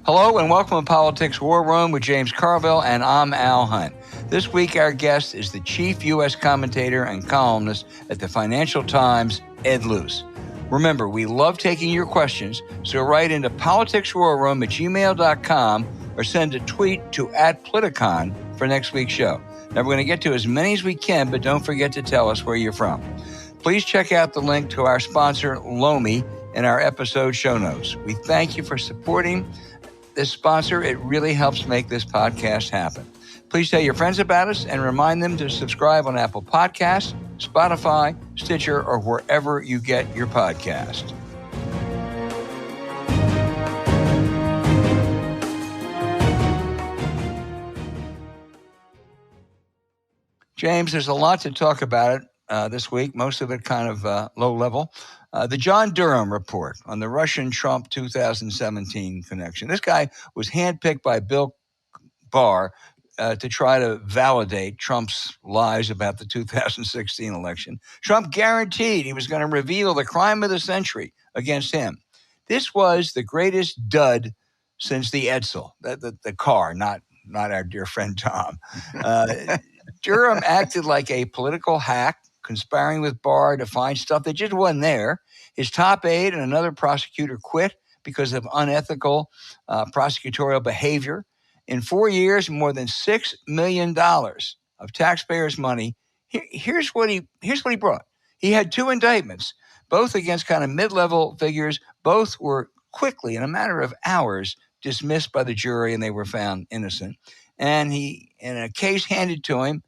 Hello and welcome to Politics War Room with James Carville, and I'm Al Hunt. This week our guest is the chief U.S. commentator and columnist at the Financial Times, Ed Luce. Remember, we love taking your questions, so write into politicswarroom@gmail.com or send a tweet to @Politicon for next week's show. Now, we're going to get to as many as we can, but don't forget to tell us where you're from. Please check out the link to our sponsor, Lomi, in our episode show notes. We thank you for supporting this sponsor. It really helps make this podcast happen. Please tell your friends about us and remind them to subscribe on Apple Podcasts, Spotify, Stitcher, or wherever you get your podcast. James, there's a lot to talk about this week, most of it kind of low level. The John Durham report on the Russian-Trump 2017 connection. This guy was handpicked by Bill Barr to try to validate Trump's lies about the 2016 election. Trump guaranteed he was going to reveal the crime of the century against him. This was the greatest dud since the Edsel, the car, not our dear friend Tom. Durham acted like a political hack, conspiring with Barr to find stuff that just wasn't there. His top aide and another prosecutor quit because of unethical prosecutorial behavior. In 4 years, more than $6 million of taxpayers' money. Here's what he brought. He had two indictments, both against kind of mid-level figures. Both were quickly, in a matter of hours, dismissed by the jury, and they were found innocent. And he, in a case handed to him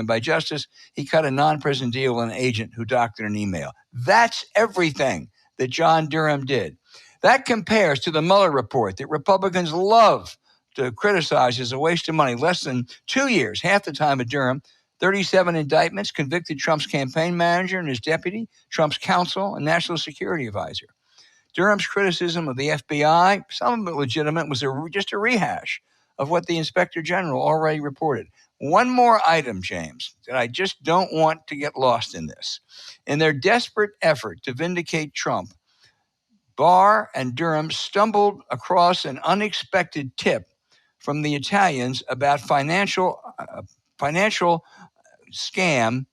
by justice, he cut a non-prison deal with an agent who doctored an email. That's everything that John Durham did. That compares to the Mueller report that Republicans love to criticize as a waste of money. Less than 2 years, half the time of Durham, 37 indictments, convicted Trump's campaign manager and his deputy, Trump's counsel and national security advisor. Durham's criticism of the FBI, some of it legitimate, was just a rehash of what the Inspector General already reported. One more item, James, that I just don't want to get lost in this. In their desperate effort to vindicate Trump, Barr and Durham stumbled across an unexpected tip from the Italians about financial scam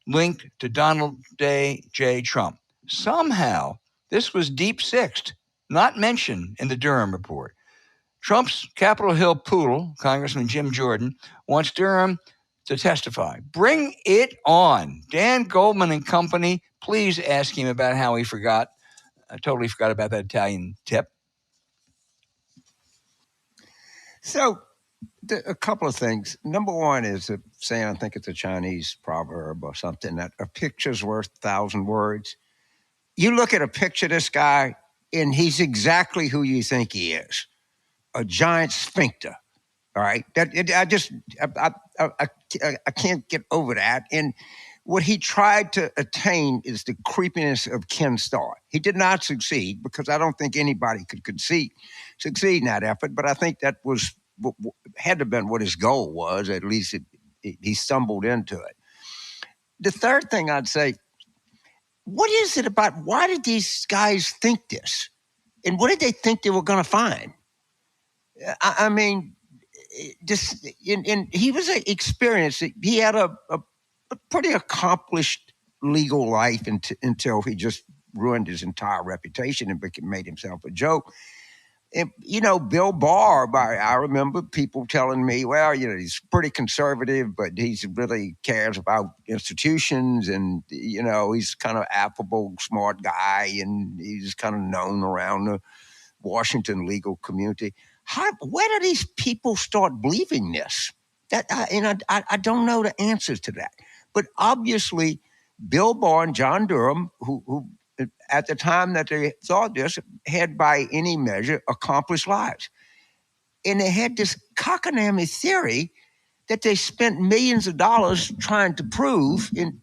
linked to Donald J. Trump. Somehow, this was deep-sixed, not mentioned in the Durham report. Trump's Capitol Hill poodle, Congressman Jim Jordan, wants Durham to testify. Bring it on. Dan Goldman and company, please ask him about how he totally forgot about that Italian tip. So, a couple of things. Number one is saying, I think it's a Chinese proverb or something, that a picture's worth 1,000 words. You look at a picture of this guy, and he's exactly who you think he is. A giant sphincter, all right? I can't get over that. And what he tried to attain is the creepiness of Ken Starr. He did not succeed because I don't think anybody could succeed in that effort, but I think that had to have been what his goal was. At least he stumbled into it. The third thing I'd say, what is it about, why did these guys think this? And what did they think they were going to find? I mean, he was experienced. He had a pretty accomplished legal life until he just ruined his entire reputation and made himself a joke. And, Bill Barr, I remember people telling me, well, he's pretty conservative, but he really cares about institutions and, he's kind of affable, smart guy, and he's kind of known around the Washington legal community. Where do these people start believing this? I don't know the answers to that. But obviously, Bill Barr and John Durham, who at the time that they thought this, had by any measure accomplished lives. And they had this cockamamie theory that they spent millions of dollars trying to prove, and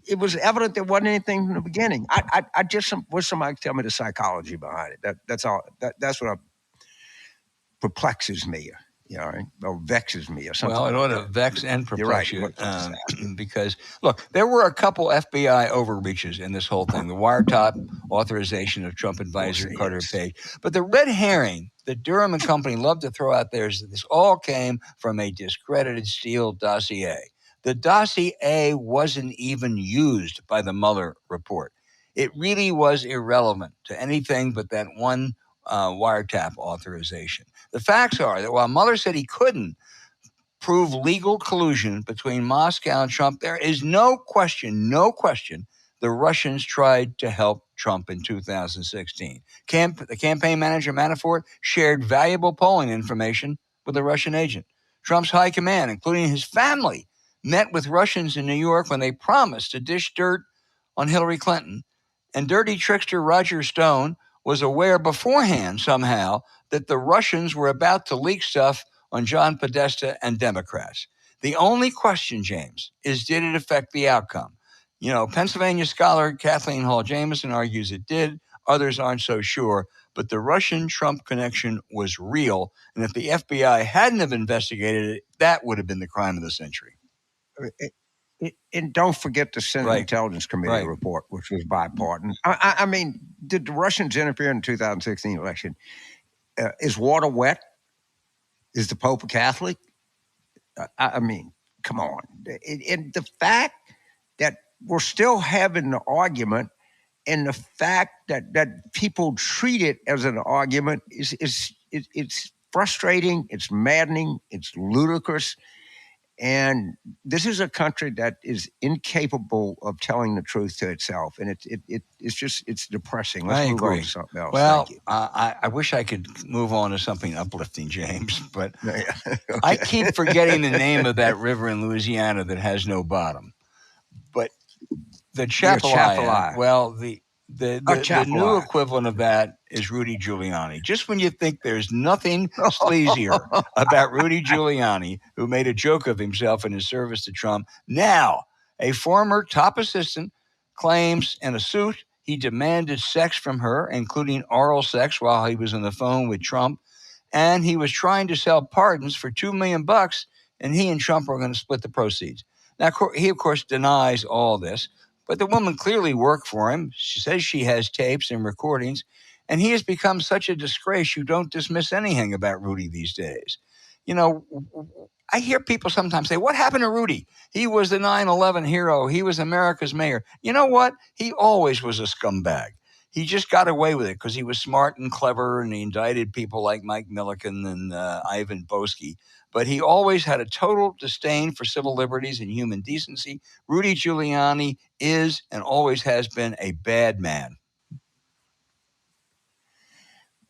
it was evident there wasn't anything from the beginning. I just wish somebody could tell me the psychology behind it. That's all. That's what perplexes me. Or vexes me or something. Well, it ought to vex and perplex you. Right. Because, look, there were a couple FBI overreaches in this whole thing. The wiretap authorization of Trump advisor Yes. Carter Page. But the red herring that Durham and company love to throw out there is that this all came from a discredited Steele dossier. The dossier wasn't even used by the Mueller report. It really was irrelevant to anything but that one wiretap authorization. The facts are that while Mueller said he couldn't prove legal collusion between Moscow and Trump, there is no question, the Russians tried to help Trump in 2016. The campaign manager, Manafort, shared valuable polling information with a Russian agent. Trump's high command, including his family, met with Russians in New York when they promised to dish dirt on Hillary Clinton. And dirty trickster Roger Stone was aware beforehand somehow that the Russians were about to leak stuff on John Podesta and Democrats. The only question, James, is did it affect the outcome? Pennsylvania scholar Kathleen Hall Jamieson argues it did. Others aren't so sure. But the Russian-Trump connection was real. And if the FBI hadn't have investigated it, that would have been the crime of the century. And don't forget the Senate Intelligence Committee report, which was bipartisan. I mean, did the Russians interfere in the 2016 election? Is water wet? Is the Pope a Catholic? I mean, come on. And the fact that we're still having the argument, and the fact that people treat it as an argument it's frustrating, it's maddening, it's ludicrous. And this is a country that is incapable of telling the truth to itself, and it's depressing. Let's move on to something else. Well, thank you. I wish I could move on to something uplifting, James, but Okay. I keep forgetting the name of that river in Louisiana that has no bottom. But the Chapelaya. Well, the new equivalent of that is Rudy Giuliani. Just when you think there's nothing sleazier about Rudy Giuliani, who made a joke of himself in his service to Trump, now a former top assistant claims in a suit he demanded sex from her, including oral sex while he was on the phone with Trump, and he was trying to sell pardons for $2 million, and he and Trump were going to split the proceeds. Now, he, of course, denies all this. But the woman clearly worked for him. She says she has tapes and recordings, and he has become such a disgrace. You don't dismiss anything about Rudy these days. I hear people sometimes say, what happened to Rudy? He was the 9/11 hero. He was America's mayor. You know what? He always was a scumbag. He just got away with it because he was smart and clever, and he indicted people like Mike Milliken and Ivan Boesky. But he always had a total disdain for civil liberties and human decency. Rudy Giuliani is and always has been a bad man.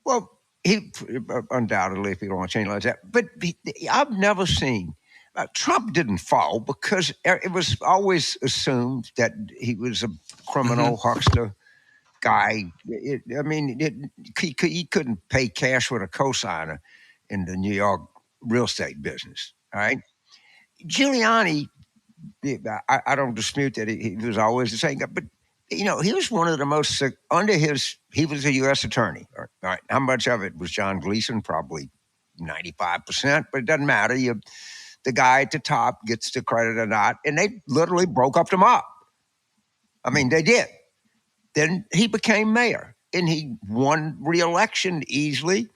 Well, he undoubtedly, if you don't want to change like that. But I've never seen Trump didn't fall because it was always assumed that he was a criminal huckster guy. He couldn't pay cash with a cosigner in the New York real estate business. All right, Giuliani, I don't dispute that he was always the same guy, but he was one of the most he was a U.S. attorney. All right, how much of it was John Gleason? Probably 95%, but it doesn't matter. The guy at the top gets the credit or not, and they literally broke up the mob. I mean, they did. Then he became mayor, and he won re-election easily.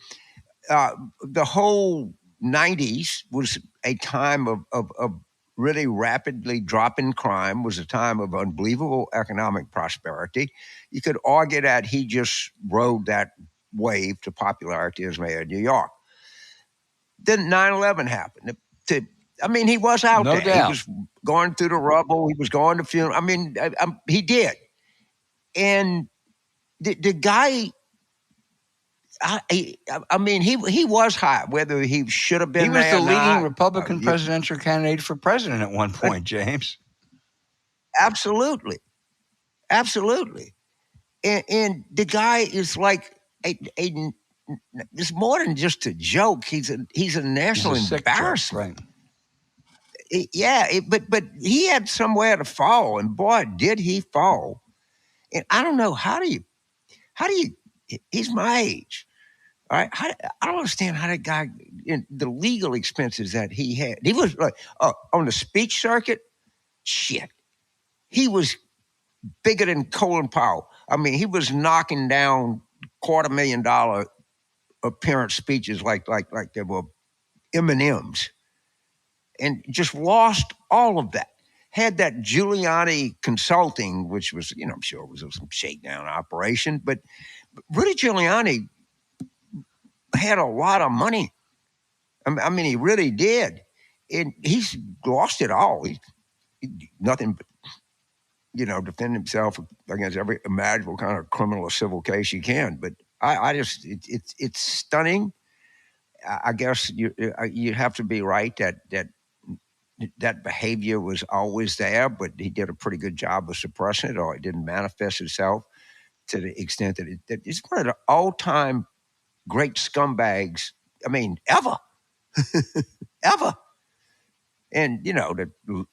The whole 90s was a time of really rapidly dropping crime, was a time of unbelievable economic prosperity. You could argue that he just rode that wave to popularity as mayor of New York. Then 9/11 happened. He was out no there. Doubt. He was going through the rubble. He was going to funeral. He did. And the guy, he was high. Whether he should have been, he was there the or leading not, Republican presidential candidate for president at one point, James. Absolutely. And the guy is like it's more than just a joke. He's a national embarrassment. Right. But he had somewhere to fall, and boy, did he fall. And I don't know how do you? He's my age. All right, I don't understand how that guy, the legal expenses that he had. He was like on the speech circuit. Shit, he was bigger than Colin Powell. I mean, he was knocking down $250,000 appearance speeches like they were M&Ms, and just lost all of that. Had that Giuliani consulting, which was, I'm sure it was some shakedown operation, but Rudy Giuliani had a lot of money. I mean, he really did. And he's lost it all. He nothing but, defend himself against every imaginable kind of criminal or civil case you can. But I just, it's stunning. I guess you have to be right that behavior was always there, but he did a pretty good job of suppressing it, or it didn't manifest itself to the extent that it's one of the all-time great scumbags. I mean, ever. And the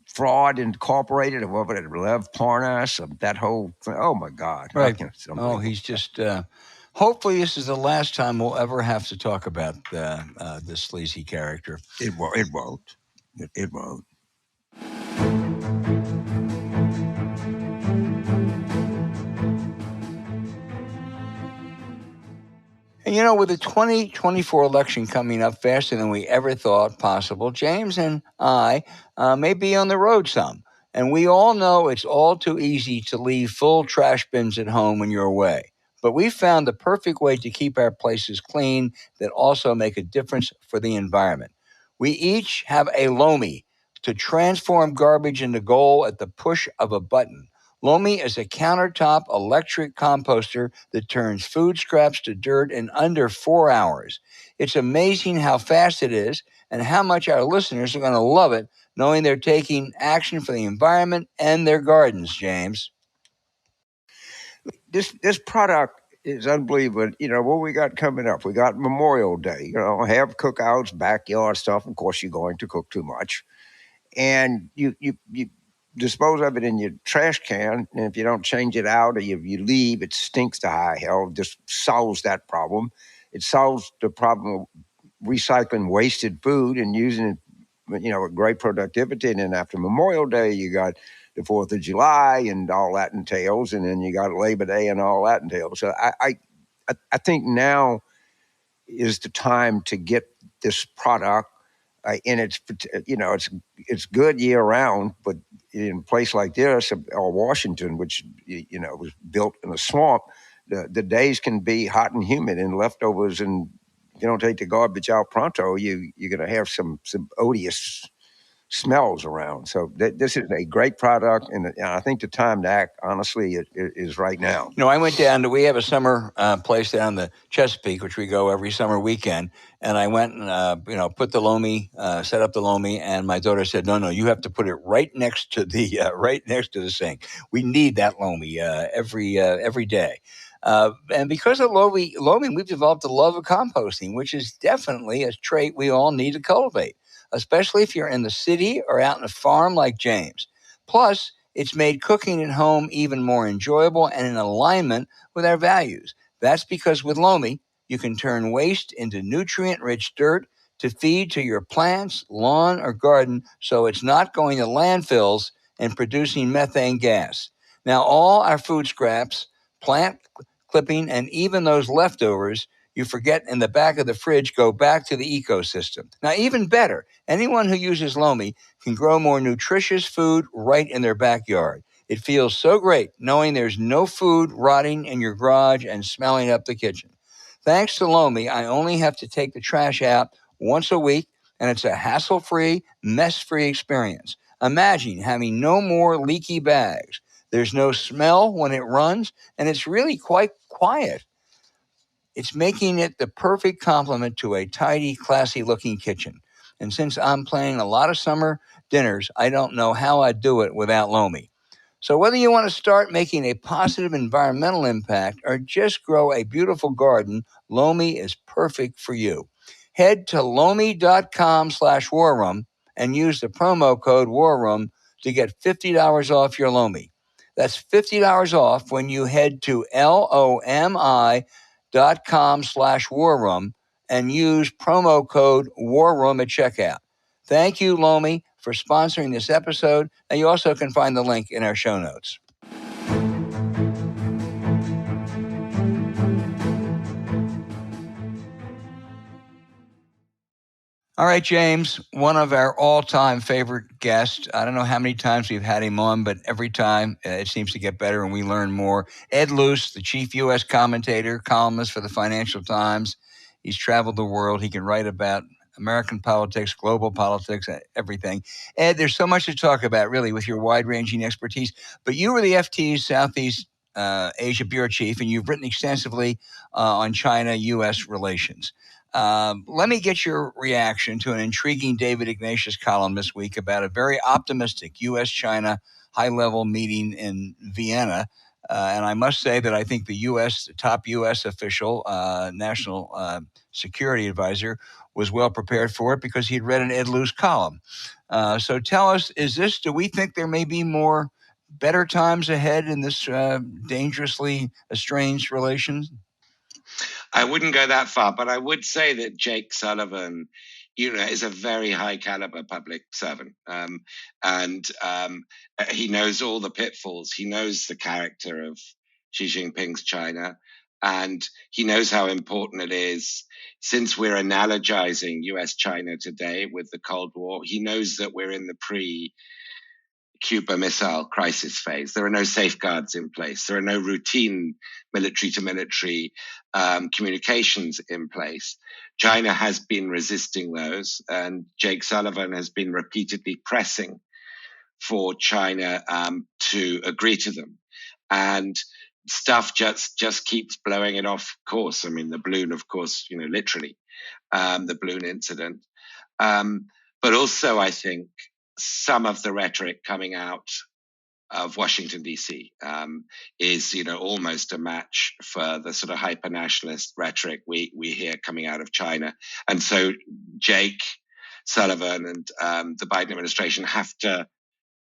Fraud Incorporated, or whatever, Lev Parnas, that whole thing. Oh my God! Right. Oh, he's just. Hopefully, this is the last time we'll ever have to talk about this sleazy character. It won't. It won't. And with the 2024 election coming up faster than we ever thought possible, James and I may be on the road some. And we all know it's all too easy to leave full trash bins at home when you're away. But we found the perfect way to keep our places clean that also make a difference for the environment. We each have a Lomi to transform garbage into gold at the push of a button. Lomi is a countertop electric composter that turns food scraps to dirt in under 4 hours. It's amazing how fast it is and how much our listeners are going to love it, knowing they're taking action for the environment and their gardens, James. This product is unbelievable. What we got coming up? We got Memorial Day. Have cookouts, backyard stuff. Of course, you're going to cook too much, and you dispose of it in your trash can, and if you don't change it out or you leave, it stinks to high hell. This solves that problem. It solves the problem of recycling wasted food and using it, with great productivity. And then after Memorial Day, you got the 4th of July and all that entails, and then you got Labor Day and all that entails. So I think now is the time to get this product, and it's good year round, but in a place like this or Washington, which was built in a swamp, the days can be hot and humid and leftovers, and if you don't take the garbage out pronto, you're going to have some odious smells around. So this is a great product, and I think the time to act, honestly, is right now. I went down we have a summer place down the Chesapeake, which we go every summer weekend, and I went and put the Lomi, set up the Lomi, and my daughter said, no, you have to put it right next to the sink. We need that Lomi every day. And because of Lomi, we've developed a love of composting, which is definitely a trait we all need to cultivate, especially if you're in the city or out in a farm like James. Plus, it's made cooking at home even more enjoyable and in alignment with our values. That's because with Lomi, you can turn waste into nutrient-rich dirt to feed to your plants, lawn, or garden, so it's not going to landfills and producing methane gas. Now, all our food scraps, plant clipping, and even those leftovers you forget in the back of the fridge go back to the ecosystem. Now, even better, anyone who uses Lomi can grow more nutritious food right in their backyard. It feels so great knowing there's no food rotting in your garage and smelling up the kitchen. Thanks to Lomi, I only have to take the trash out once a week, and it's a hassle-free, mess-free experience. Imagine having no more leaky bags. There's no smell when it runs, and it's really quite quiet. It's making it the perfect complement to a tidy, classy-looking kitchen. And since I'm planning a lot of summer dinners, I don't know how I'd do it without Lomi. So whether you want to start making a positive environmental impact or just grow a beautiful garden, Lomi is perfect for you. Head to lomi.com/warroom and use the promo code warroom to get $50 off your Lomi. That's $50 off when you head to lomi.com/warroom and use promo code warroom at checkout. Thank you, Lomi, for sponsoring this episode, and you also can find the link in our show notes. All right, James, one of our all-time favorite guests. I don't know how many times we've had him on, but every time it seems to get better and we learn more. Ed Luce, the chief U.S. commentator, columnist for the Financial Times. He's traveled the world. He can write about American politics, global politics, everything. Ed, there's so much to talk about, really, with your wide-ranging expertise. But you were the FT's Southeast Asia bureau chief, and you've written extensively on China-U.S. relations. Let me get your reaction to an intriguing David Ignatius column this week about a very optimistic U.S.-China high-level meeting in Vienna. And I must say that I think the top U.S. official, national security advisor, was well prepared for it because he'd read an Ed Luce column. So tell us, do we think there may be more better times ahead in this dangerously estranged relations? I wouldn't go that far, but I would say that Jake Sullivan, is a very high caliber public servant. And he knows all the pitfalls. He knows the character of Xi Jinping's China. And he knows how important it is. Since we're analogizing US-China today with the Cold War, he knows that we're in the Cuba Missile Crisis phase. There are no safeguards in place. There are no routine military-to-military communications in place. China has been resisting those, and Jake Sullivan has been repeatedly pressing for China to agree to them. And stuff just keeps blowing it off course. I mean, the balloon, of course, literally, the balloon incident. But also, I think, some of the rhetoric coming out of Washington, D.C. Is, almost a match for the sort of hyper-nationalist rhetoric we hear coming out of China. And so Jake Sullivan and the Biden administration have to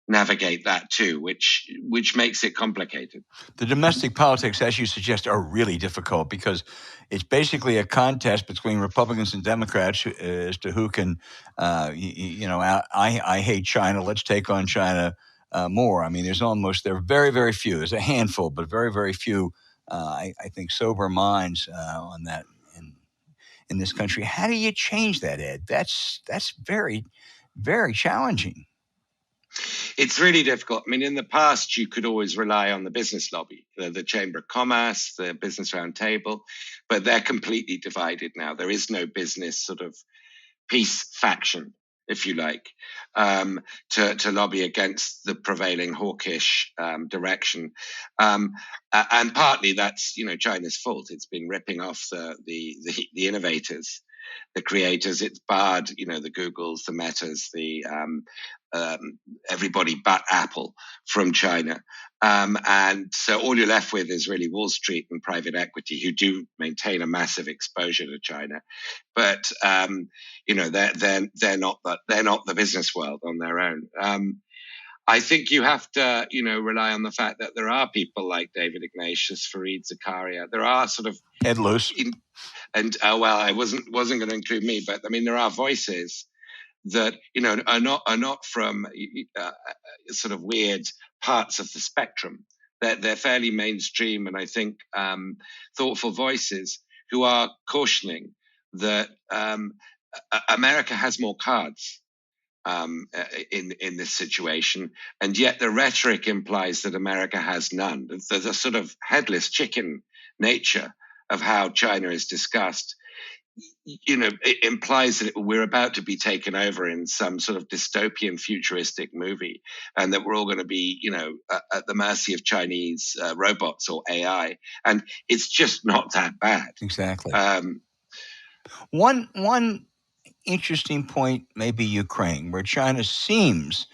navigate that too, which makes it complicated. The domestic politics, as you suggest, are really difficult because it's basically a contest between Republicans and Democrats as to who can, I hate China. Let's take on China more. I mean, there are very, very few. There's a handful, but very, very few, I think, sober minds on that in this country. How do you change that, Ed? That's very, very challenging. It's really difficult. I mean, in the past, you could always rely on the business lobby, the Chamber of Commerce, the Business Roundtable, but they're completely divided now. There is no business sort of peace faction, if you like, to lobby against the prevailing hawkish direction. And partly that's, China's fault. It's been ripping off the innovators, the creators. It's barred, the Googles, the Metas, the everybody but Apple from China. And so all you're left with is really Wall Street and private equity, who do maintain a massive exposure to China. But they're not the business world on their own. I think you have to, rely on the fact that there are people like David Ignatius, Fareed Zakaria. There are sort of Ed Luce. I wasn't going to include me, but I mean, there are voices that are not from sort of weird parts of the spectrum. They're fairly mainstream, and I think thoughtful voices who are cautioning that America has more cards in this situation, and yet the rhetoric implies that America has none. There's a sort of headless chicken nature of how China is discussed. It implies that we're about to be taken over in some sort of dystopian futuristic movie, and that we're all going to be, at the mercy of Chinese robots or AI. And it's just not that bad. Exactly. One interesting point may be Ukraine, where China seems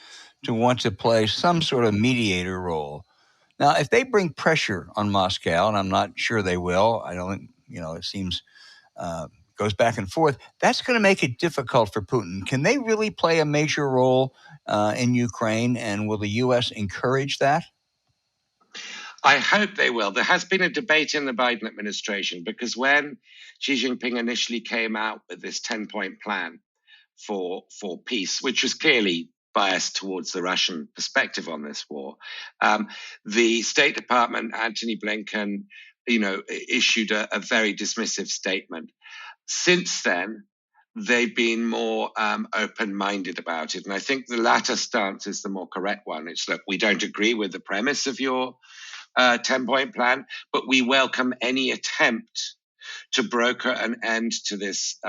to want to play some sort of mediator role. Now, if they bring pressure on Moscow, and I'm not sure they will, I don't think, it seems goes back and forth, that's going to make it difficult for Putin. Can they really play a major role in Ukraine, and will the U.S. encourage that? I hope they will. There has been a debate in the Biden administration, because when Xi Jinping initially came out with this 10-point plan for peace, which was clearly biased towards the Russian perspective on this war, the State Department, Antony Blinken, issued a very dismissive statement. Since then, they've been more open-minded about it. And I think the latter stance is the more correct one. It's that we don't agree with the premise of your 10-point plan, but we welcome any attempt to broker an end to this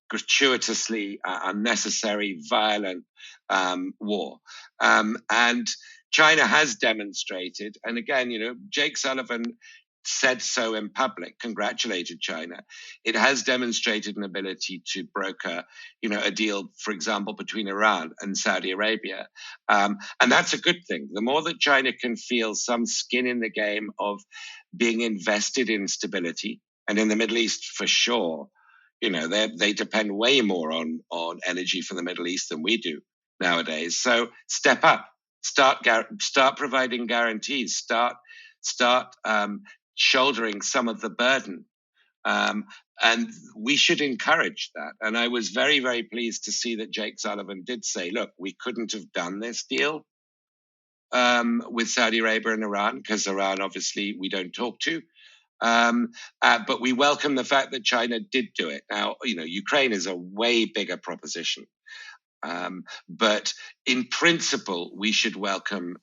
gratuitously unnecessary, violent war. And China has demonstrated, and again, Jake Sullivan said so in public, congratulated China. It has demonstrated an ability to broker, a deal, for example, between Iran and Saudi Arabia. And that's a good thing. The more that China can feel some skin in the game of being invested in stability, and in the Middle East for sure, they depend way more on energy from the Middle East than we do nowadays. So step up, start providing guarantees, start shouldering some of the burden. And we should encourage that. And I was very, very pleased to see that Jake Sullivan did say, look, we couldn't have done this deal with Saudi Arabia and Iran, because Iran, obviously, we don't talk to. But we welcome the fact that China did do it. Now, Ukraine is a way bigger proposition. But in principle, we should welcome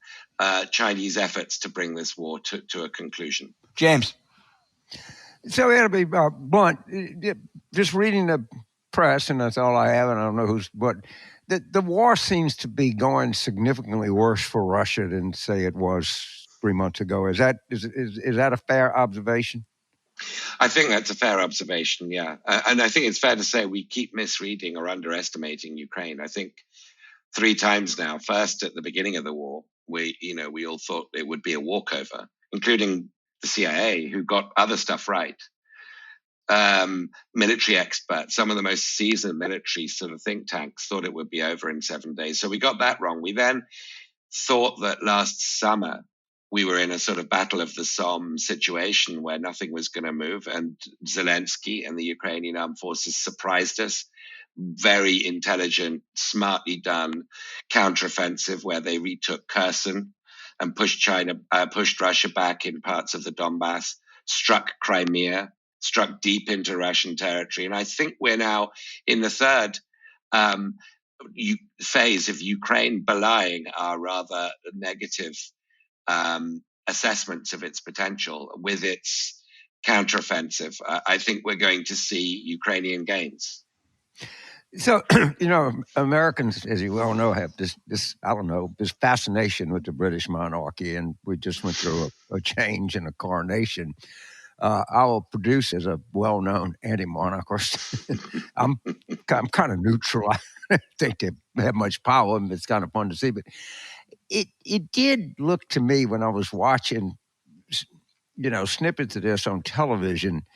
Chinese efforts to bring this war to a conclusion. James. So it'll be blunt. Just reading the press, and that's all I have, and I don't know who's what. The war seems to be going significantly worse for Russia than, say, it was 3 months ago. Is that a fair observation? I think that's a fair observation, yeah. And I think it's fair to say we keep misreading or underestimating Ukraine. I think 3 times now, first at the beginning of the war, we all thought it would be a walkover, including the CIA, who got other stuff right. Military experts, some of the most seasoned military sort of think tanks thought it would be over in 7 days. So we got that wrong. We then thought that last summer we were in a sort of battle of the Somme situation where nothing was going to move, and Zelensky and the Ukrainian armed forces surprised us. Very intelligent, smartly done counteroffensive where they retook Kherson and pushed Russia back in parts of the Donbass, struck Crimea, struck deep into Russian territory. And I think we're now in the third phase of Ukraine belying our rather negative assessments of its potential with its counteroffensive. I think we're going to see Ukrainian gains. So, Americans, as you well know, have this fascination with the British monarchy, and we just went through a change and a coronation. Our producer is a well-known anti-monarch. I'm kind of neutral. I think they have much power, and it's kind of fun to see. But it did look to me when I was watching, snippets of this on television,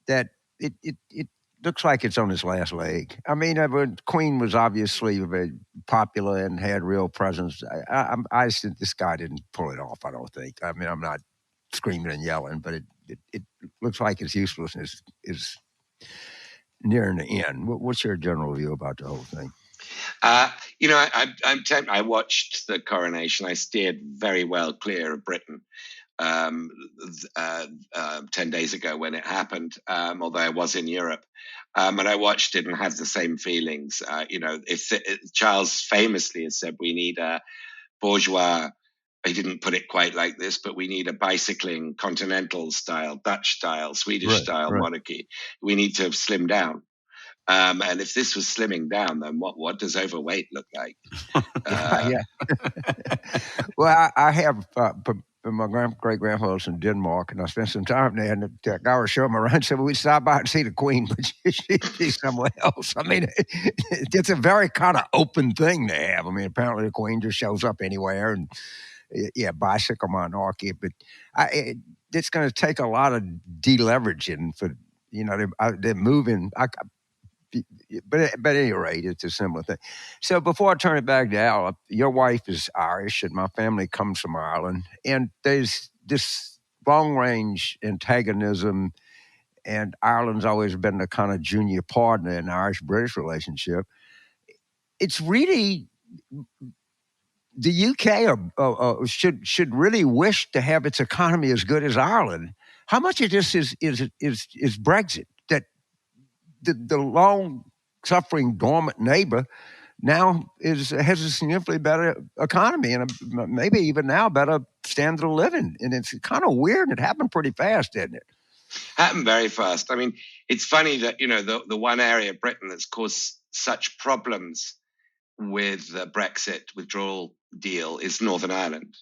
that it looks like it's on its last leg. I mean, the Queen was obviously very popular and had real presence. I said this guy didn't pull it off, I don't think. I mean, I'm not screaming and yelling, but it looks like its uselessness is nearing the end. What's your general view about the whole thing? I watched the coronation. I steered very well clear of Britain 10 days ago when it happened, although I was in Europe. And I watched it and had the same feelings. Charles famously has said we need a bourgeois, he didn't put it quite like this, but we need a bicycling continental style, Dutch style, Swedish style monarchy. We need to slim down. And if this was slimming down, then what does overweight look like? Yeah. Well, I have my great-grandfather's from Denmark, and I spent some time there, and the guy was showing me around, so we'd stop by and see the Queen, but she's somewhere else. I mean, it's a very kind of open thing to have. I mean, apparently the Queen just shows up anywhere, and bicycle monarchy, but it's going to take a lot of deleveraging for, they're moving. But at any rate, it's a similar thing. So before I turn it back to Al, your wife is Irish, and my family comes from Ireland. And there's this long-range antagonism, and Ireland's always been the kind of junior partner in the Irish-British relationship. It's really the UK should really wish to have its economy as good as Ireland. How much of this is Brexit? the long-suffering, dormant neighbor now has a significantly better economy and maybe even now better standard of living. And it's kind of weird. It happened pretty fast, didn't it? Happened very fast. I mean, it's funny that, the one area of Britain that's caused such problems with the Brexit withdrawal deal is Northern Ireland,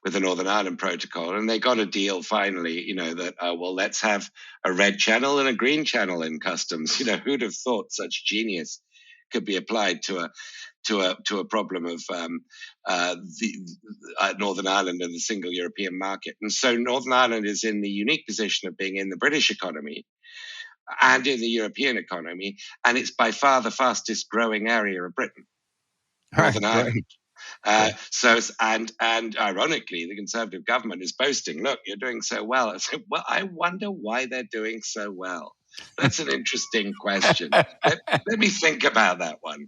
with the Northern Ireland Protocol. And they got a deal finally, that, let's have a red channel and a green channel in customs. Who'd have thought such genius could be applied to a problem of Northern Ireland and the single European market. And so Northern Ireland is in the unique position of being in the British economy and in the European economy, and it's by far the fastest growing area of Britain, Northern Ireland. And ironically, the Conservative government is boasting, look, you're doing so well. I said, well, I wonder why they're doing so well. That's an interesting question. Let me think about that one.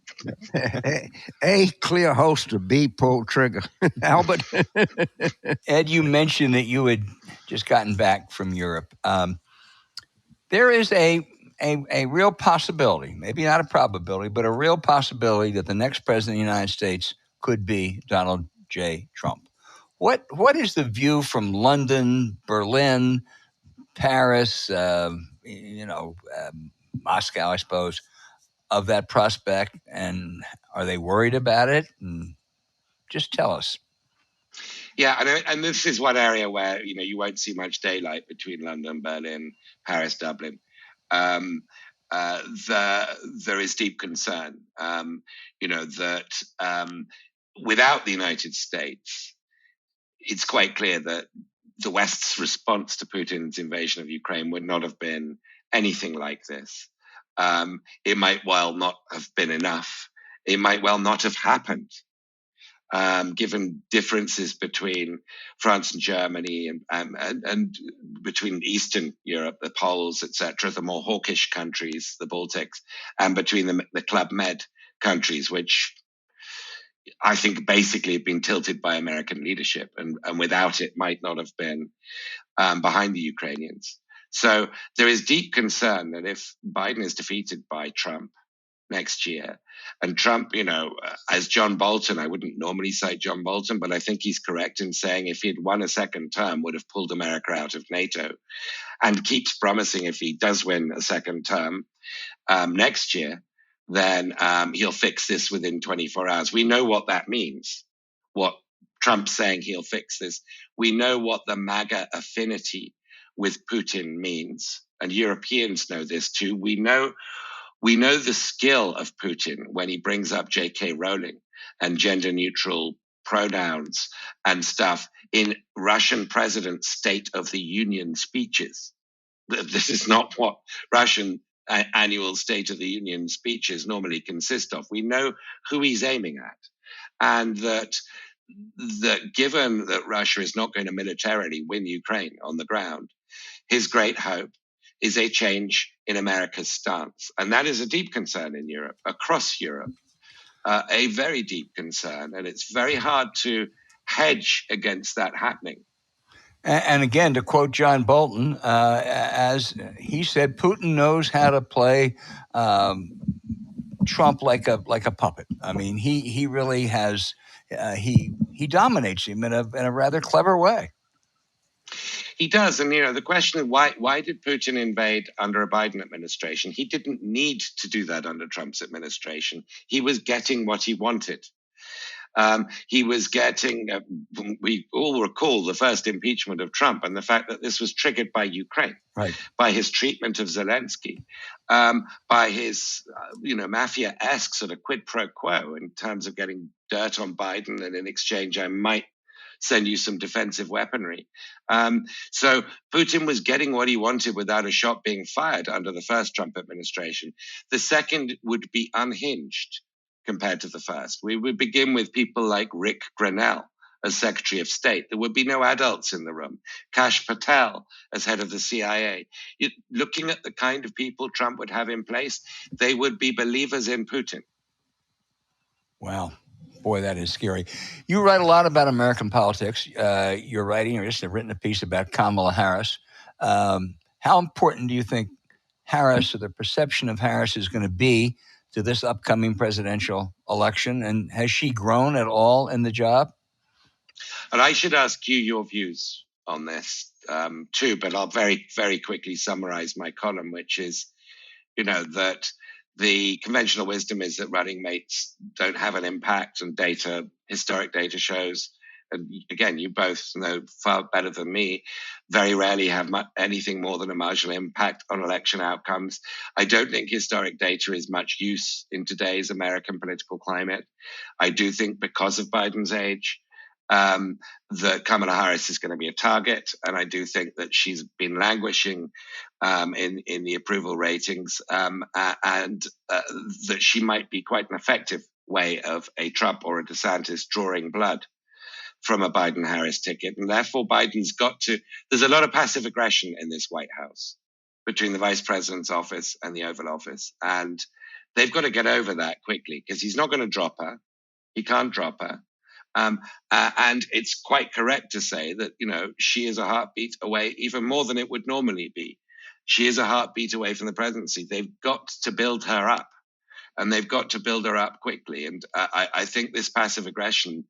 A, clear holster. B, pull trigger. Albert? Ed, you mentioned that you had just gotten back from Europe. There is a real possibility, maybe not a probability, but a real possibility that the next president of the United States could be Donald J. Trump. What is the view from London, Berlin, Paris, Moscow, I suppose, of that prospect? And are they worried about it? And just tell us. Yeah, and this is one area where, you won't see much daylight between London, Berlin, Paris, Dublin. There is deep concern, that without the United States, it's quite clear that the West's response to Putin's invasion of Ukraine would not have been anything like this. It might well not have been enough. It might well not have happened, given differences between France and Germany and between Eastern Europe, the Poles, etc., the more hawkish countries, the Baltics, and between the Club Med countries, which I think basically have been tilted by American leadership, and without it might not have been behind the Ukrainians. So there is deep concern that if Biden is defeated by Trump next year, and Trump, as John Bolton, I wouldn't normally cite John Bolton, but I think he's correct in saying if he'd won a second term, would have pulled America out of NATO, and keeps promising if he does win a second term next year, then he'll fix this within 24 hours. We know what that means, what Trump's saying he'll fix this. We know what the MAGA affinity with Putin means, and Europeans know this too. We know the skill of Putin when he brings up J.K. Rowling and gender-neutral pronouns and stuff in Russian president's State of the Union speeches. This is not what Russian annual State of the Union speeches normally consist of. We know who he's aiming at, and that given that Russia is not going to militarily win Ukraine on the ground, his great hope is a change in America's stance. And that is a deep concern in Europe, across Europe, a very deep concern. And it's very hard to hedge against that happening. And again, to quote John Bolton, as he said, Putin knows how to play Trump like a puppet. I mean, he really has, he dominates him in a rather clever way. He does. And, the question is, why did Putin invade under a Biden administration? He didn't need to do that under Trump's administration. He was getting what he wanted. He was getting, we all recall the first impeachment of Trump and the fact that this was triggered by Ukraine, right, by his treatment of Zelensky, by his, mafia-esque sort of quid pro quo in terms of getting dirt on Biden, and in exchange, I might send you some defensive weaponry. So Putin was getting what he wanted without a shot being fired under the first Trump administration. The second would be unhinged compared to the first. We would begin with people like Rick Grenell as Secretary of State. There would be no adults in the room. Kash Patel as head of the CIA. Looking at the kind of people Trump would have in place, they would be believers in Putin. Wow. Boy, that is scary. You write a lot about American politics. You're writing, or just have written a piece about Kamala Harris. How important do you think Harris or the perception of Harris is going to be to this upcoming presidential election? And has she grown at all in the job? And I should ask you your views on this too, but I'll very, very quickly summarize my column, which is, that the conventional wisdom is that running mates don't have an impact, and historic data shows, and again, you both know far better than me, very rarely have anything more than a marginal impact on election outcomes. I don't think historic data is much use in today's American political climate. I do think because of Biden's age, that Kamala Harris is going to be a target, and I do think that she's been languishing in the approval ratings, and that she might be quite an effective way of a Trump or a DeSantis drawing blood from a Biden-Harris ticket. And therefore, there's a lot of passive aggression in this White House between the vice president's office and the Oval Office. And they've got to get over that quickly, because he's not going to drop her. He can't drop her. And it's quite correct to say that, she is a heartbeat away, even more than it would normally be. She is a heartbeat away from the presidency. They've got to build her up, and they've got to build her up quickly. And I think this passive aggression,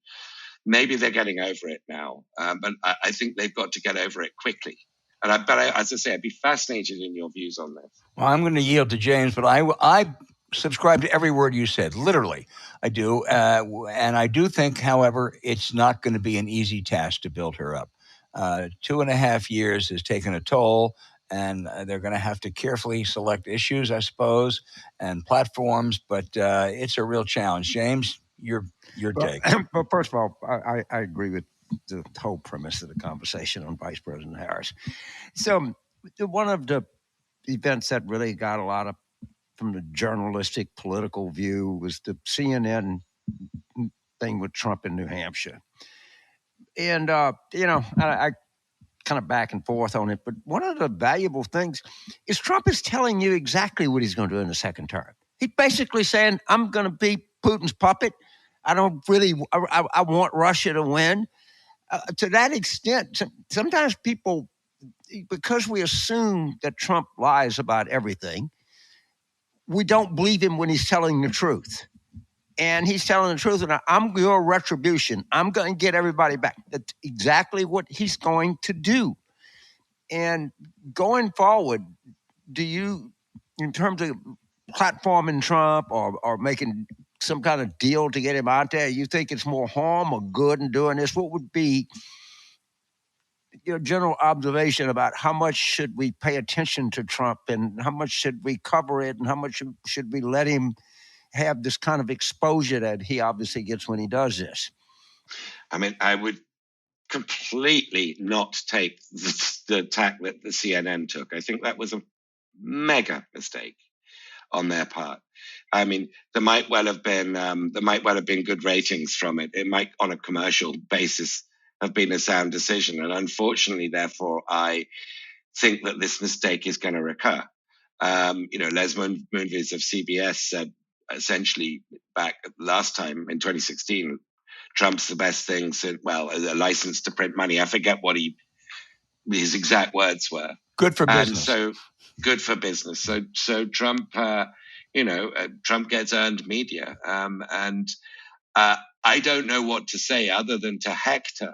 maybe they're getting over it now, but I think they've got to get over it quickly. But as I say, I'd be fascinated in your views on this. Well, I'm going to yield to James, but I subscribe to every word you said, literally. I do. And I do think, however, it's not going to be an easy task to build her up. 2.5 years has taken a toll, and they're going to have to carefully select issues, I suppose, and platforms, but it's a real challenge. James, your take. Well, first of all, I agree with the whole premise of the conversation on Vice President Harris. So one of the events that really got a lot of from the journalistic political view was the CNN thing with Trump in New Hampshire. And, I kind of back and forth on it, but one of the valuable things is Trump is telling you exactly what he's going to do in the second term. He's basically saying, I'm going to be Putin's puppet. I want Russia to win. To that extent, sometimes people, because we assume that Trump lies about everything, we don't believe him when he's telling the truth. And he's telling the truth, and I'm your retribution. I'm going to get everybody back. That's exactly what he's going to do. And going forward, do you, in terms of platforming Trump or making some kind of deal to get him out there, you think it's more harm or good in doing this? What would be your general observation about how much should we pay attention to Trump, and how much should we cover it, and how much should we let him have this kind of exposure that he obviously gets when he does this? I mean, I would completely not take the tack that the CNN took. I think that was a mega mistake on their part. I mean, there might well have been good ratings from it. It might, on a commercial basis, have been a sound decision. And unfortunately, therefore, I think that this mistake is going to recur. Les Moonves of CBS said essentially back last time in 2016, Trump's the best thing since, a license to print money. I forget what his exact words were. Good for business. And so good for business. So Trump, Trump gets earned media. And I don't know what to say other than to hector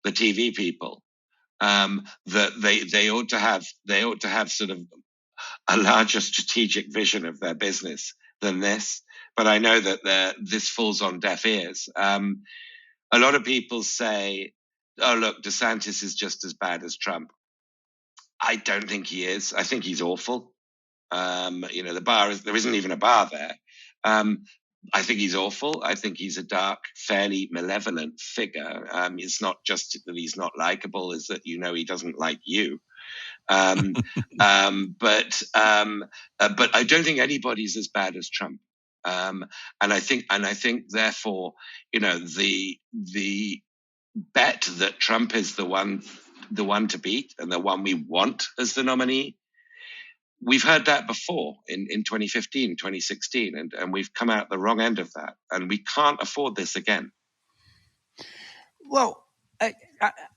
the TV people, that they ought to have sort of a larger strategic vision of their business than this. But I know that this falls on deaf ears. A lot of people say, oh, look, DeSantis is just as bad as Trump. I don't think he is. I think he's awful. There isn't even a bar there. I think he's awful. I think he's a dark, fairly malevolent figure. It's not just that he's not likable, is that he doesn't like you. But I don't think anybody's as bad as Trump. And I think therefore, the bet that Trump is the one to beat and the one we want as the nominee, we've heard that before in 2015, 2016, and we've come out the wrong end of that, and we can't afford this again. Well,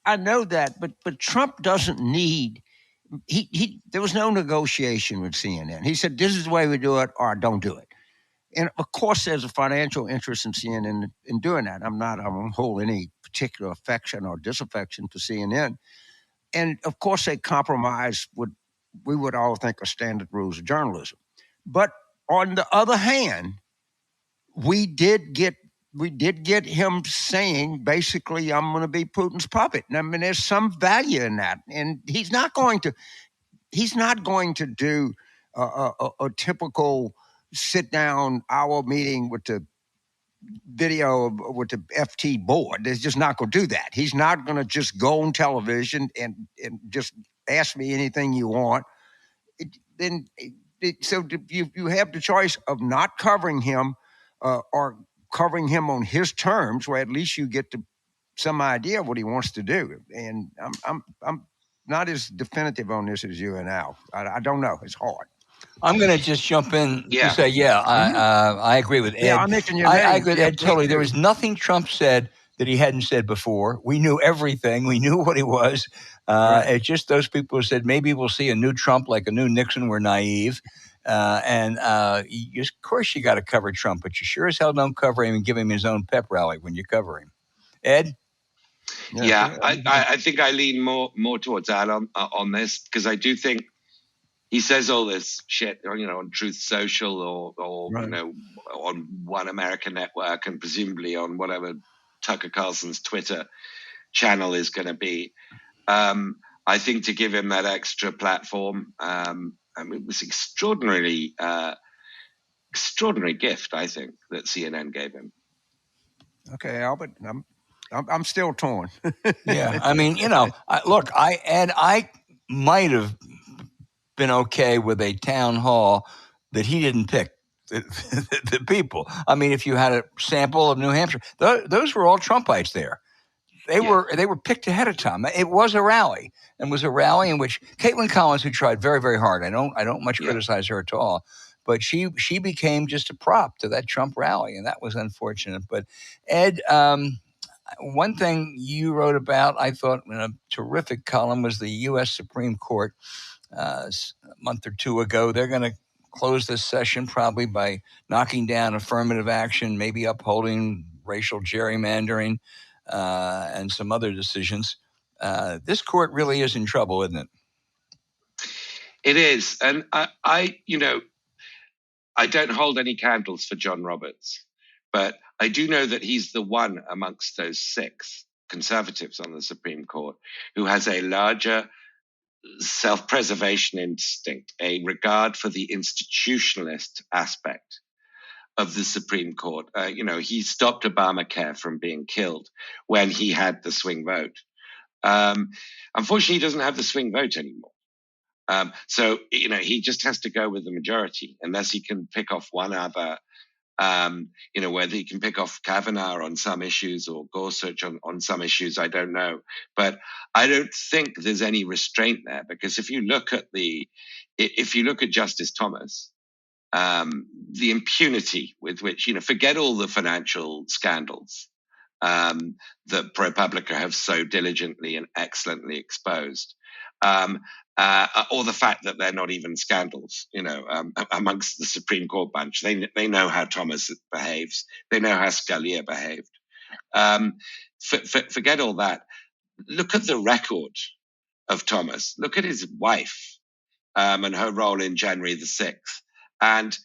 I know that, but Trump doesn't need there was no negotiation with CNN. He said, this is the way we do it, or don't do it. And of course, there's a financial interest in CNN in doing that. I don't hold any particular affection or disaffection for CNN. And of course, they compromise what we would all think are standard rules of journalism. But on the other hand, we did get him saying basically, I'm going to be Putin's puppet. And I mean, there's some value in that. And he's not going to do a typical sit down hour meeting with the video with the FT board. They're just not going to do that. He's not going to just go on television and just ask me anything you want. So you have the choice of not covering him or covering him on his terms, where at least you get some idea of what he wants to do. And I'm not as definitive on this as you and Al. I don't know. It's hard. I'm going to just jump in to say, I agree with Ed. Yeah, I mentioned your I name. agree with Ed totally. There was nothing Trump said that he hadn't said before. We knew everything. We knew what he was. Right. It's just those people who said maybe we'll see a new Trump like a new Nixon were naive. Of course you got to cover Trump, but you sure as hell don't cover him and give him his own pep rally when you cover him. Ed? Yeah, I think I lean more towards Al on this, because I do think he says all this shit, on Truth Social or right. On One American Network and presumably on whatever Tucker Carlson's Twitter channel is going to be. I think to give him that extra platform, it was extraordinary gift, I think, that CNN gave him. Okay, Albert, I'm still torn. Yeah, I mean, I might have been okay with a town hall that he didn't pick the people. I mean, if you had a sample of New Hampshire, those were all Trumpites there. They were picked ahead of time. It was a rally, and was a rally in which Caitlin Collins, who tried very, very hard, I don't much criticize her at all, but she became just a prop to that Trump rally, and that was unfortunate. But Ed, one thing you wrote about, I thought in a terrific column, was the U.S. Supreme Court. A month or two ago, they're going to close this session probably by knocking down affirmative action, maybe upholding racial gerrymandering, and some other decisions. This court really is in trouble, isn't it? It is. And I don't hold any candles for John Roberts, but I do know that he's the one amongst those 6 conservatives on the Supreme Court who has a larger self-preservation instinct, a regard for the institutionalist aspect of the Supreme Court. He stopped Obamacare from being killed when he had the swing vote. Unfortunately, he doesn't have the swing vote anymore. So he just has to go with the majority, unless he can pick off one other, whether he can pick off Kavanaugh on some issues or Gorsuch on some issues, I don't know. But I don't think there's any restraint there, because if you look at Justice Thomas, the impunity with which, forget all the financial scandals that ProPublica have so diligently and excellently exposed, or the fact that they're not even scandals, amongst the Supreme Court bunch. They know how Thomas behaves. They know how Scalia behaved. Forget all that. Look at the record of Thomas. Look at his wife and her role in January the 6th. And